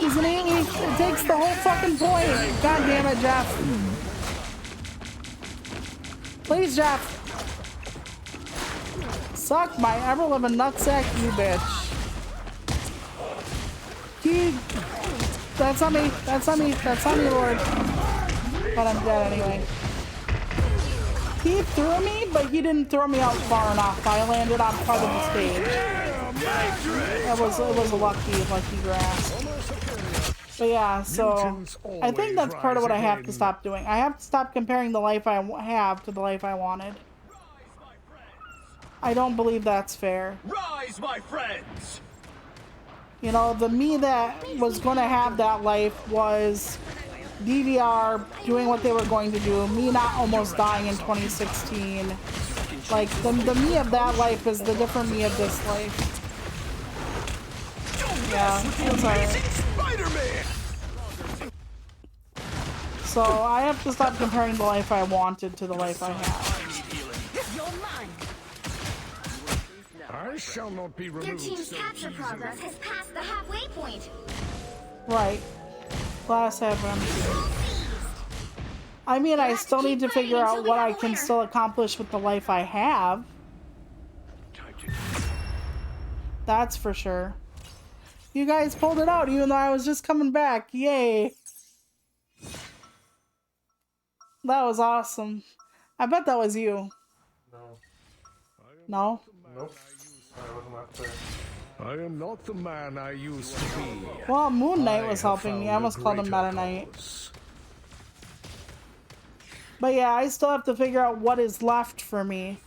He's gonna eat me. It takes the whole fucking point. God damn it, Jeff. Please, Jeff. Suck my ever-living nutsack, you bitch. That's on me. That's on me. That's on me, Lord. But I'm dead anyway. He threw me, but he didn't throw me out far enough. I landed on part of the stage. It was a lucky grasp. But yeah, so I think that's part of what I have to stop doing. I have to stop comparing the life I have to the life I wanted. I don't believe that's fair. Rise, my friends! You know, the me that was going to have that life was DVR doing what they were going to do, me not almost dying in 2016. Like, the me of that life is the different me of this life. Yeah, it's alright. So, I have to stop comparing the life I wanted to the life I have. I shall not be Their removed team's so capture easily. progress has passed the halfway point. Right. Glass half empty. I mean, I still need to figure out what I can still accomplish with the life I have. That's for sure. You guys pulled it out even though I was just coming back. Yay. That was awesome. I bet that was you. No. No? Nope. I wasn't up there. I am not the man I used to be. Well, Moon Knight was have helping me. found I almost a called him greater Meta Knight. cause. But yeah, I still have to figure out what is left for me.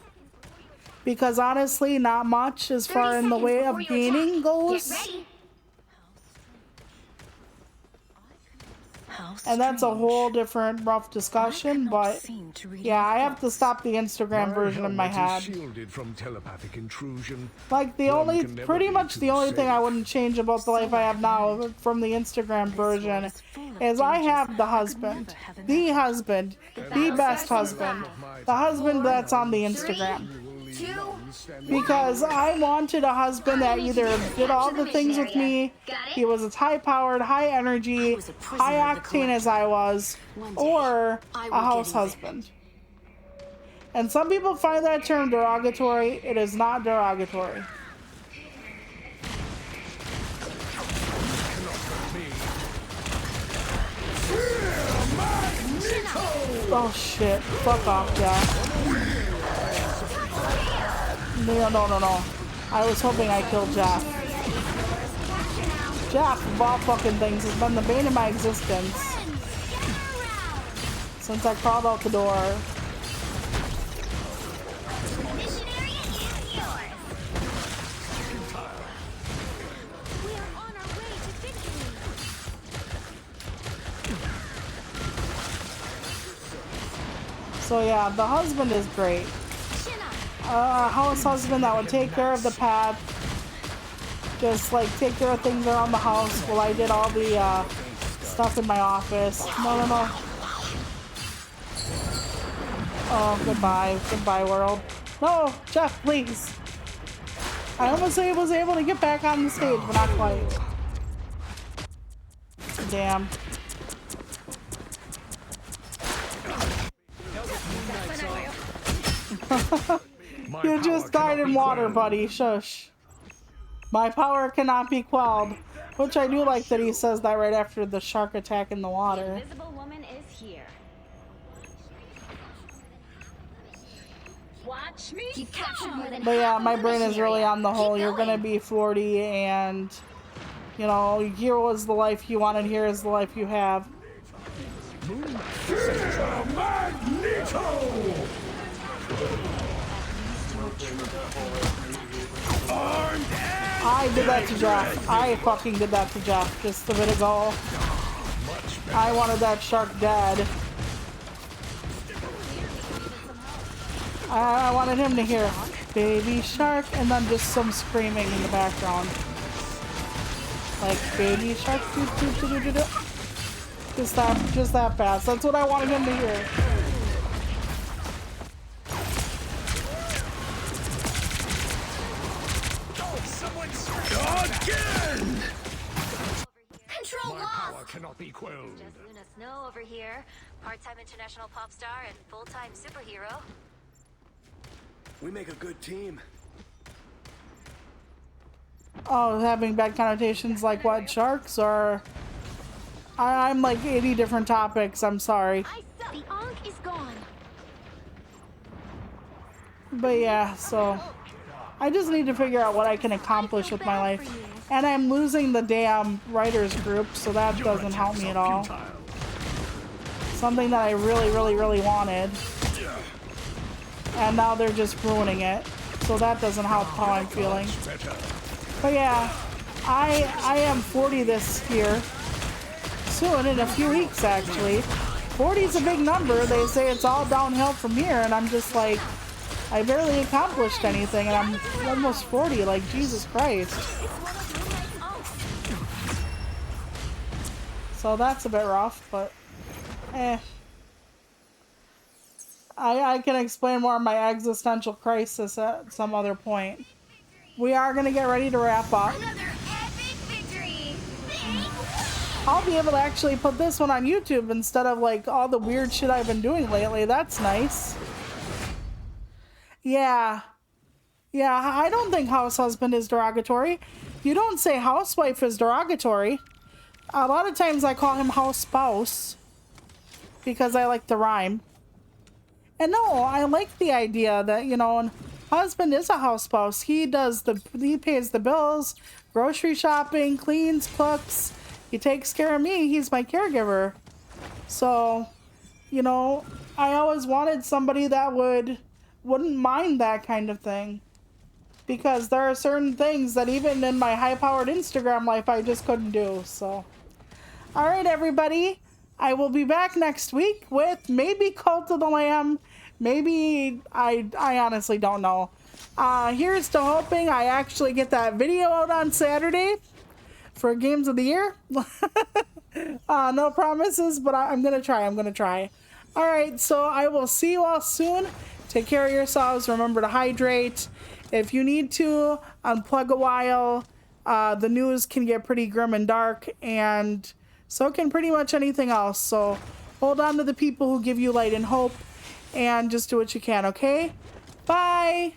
Because honestly, not much as far in the way of gaining goes. Get ready. And that's a whole different rough discussion, but yeah, I have to stop the Instagram version in my helmet is head. shielded from telepathic intrusion. Like pretty much the only thing I wouldn't change about the life I have now from the Instagram version is I have the husband, the best husband, the husband that's on the Instagram. 2, Because I wanted a husband that either did all the things with me, he was as high-powered, high-energy, high-octane as I was, or a house husband. And some people find that term derogatory. It is not derogatory. Oh shit. Fuck off, Jack. No. I was hoping I killed Jack. Jack, of all fucking things, has been the bane of my existence since I crawled out the door. mission area is yours. So yeah, the husband is great. House husband that would take care of the pet. Just like take care of things around the house while I did all the stuff in my office. No. Oh, goodbye. Goodbye, world. No, Jeff, please. I almost was able to get back on the stage, but not quite. Damn. You just died in water, buddy. Shush. My power cannot be quelled. Which I do like that he says that right after the shark attack in the water. The Invisible Woman is here. Watch me. He captured more than But yeah, half my of the brain is mission really area. on the whole. Keep You're gonna going. be 40 and, you know, here was the life you wanted, here is the life you have. I did that to Jeff. I fucking did that to Jeff just a bit ago. I wanted that shark dead. I wanted him to hear baby shark and then just some screaming in the background. Like baby shark doo, doo, doo, doo, doo, doo. Just that fast. That's what I wanted him to hear. Again! Control My lost. power cannot be quelled. Just Luna Snow over here, part-time international pop star and full-time superhero. We make a good team. Oh, having bad connotations like what? Sharks? Or I'm like 80 different topics. I'm sorry. The Ankh is gone. But yeah, so I just need to figure out what I can accomplish with my life. And I'm losing the damn writers group, so that doesn't help me at all. Something that I really, really, really wanted. And now they're just ruining it. So that doesn't help how I'm feeling. But yeah, I am 40 this year. Soon, in a few weeks actually. 40 is a big number. They say it's all downhill from here, and I'm just like, I barely accomplished anything, and I'm almost 40. Like, Jesus Christ. So that's a bit rough, but I can explain more of my existential crisis at some other point. We are going to get ready to wrap up. Another epic victory. I'll be able to actually put this one on YouTube instead of like all the weird shit I've been doing lately. That's nice. Yeah, I don't think house husband is derogatory. You don't say housewife is derogatory. A lot of times I call him house spouse because I like to rhyme. And no, I like the idea that, you know, husband is a house spouse. He pays the bills, grocery shopping, cleans, cooks. He takes care of me. He's my caregiver. So, you know, I always wanted somebody that wouldn't mind that kind of thing. Because there are certain things that even in my high-powered Instagram life I just couldn't do. So, all right, everybody. I will be back next week with maybe Cult of the Lamb. Maybe, I honestly don't know. Here's to hoping I actually get that video out on Saturday for Games of the Year. No promises, but I'm going to try. All right, so I will see you all soon. Take care of yourselves. Remember to hydrate. If you need to, unplug a while. The news can get pretty grim and dark, and so can pretty much anything else. So hold on to the people who give you light and hope, and just do what you can, okay? Bye!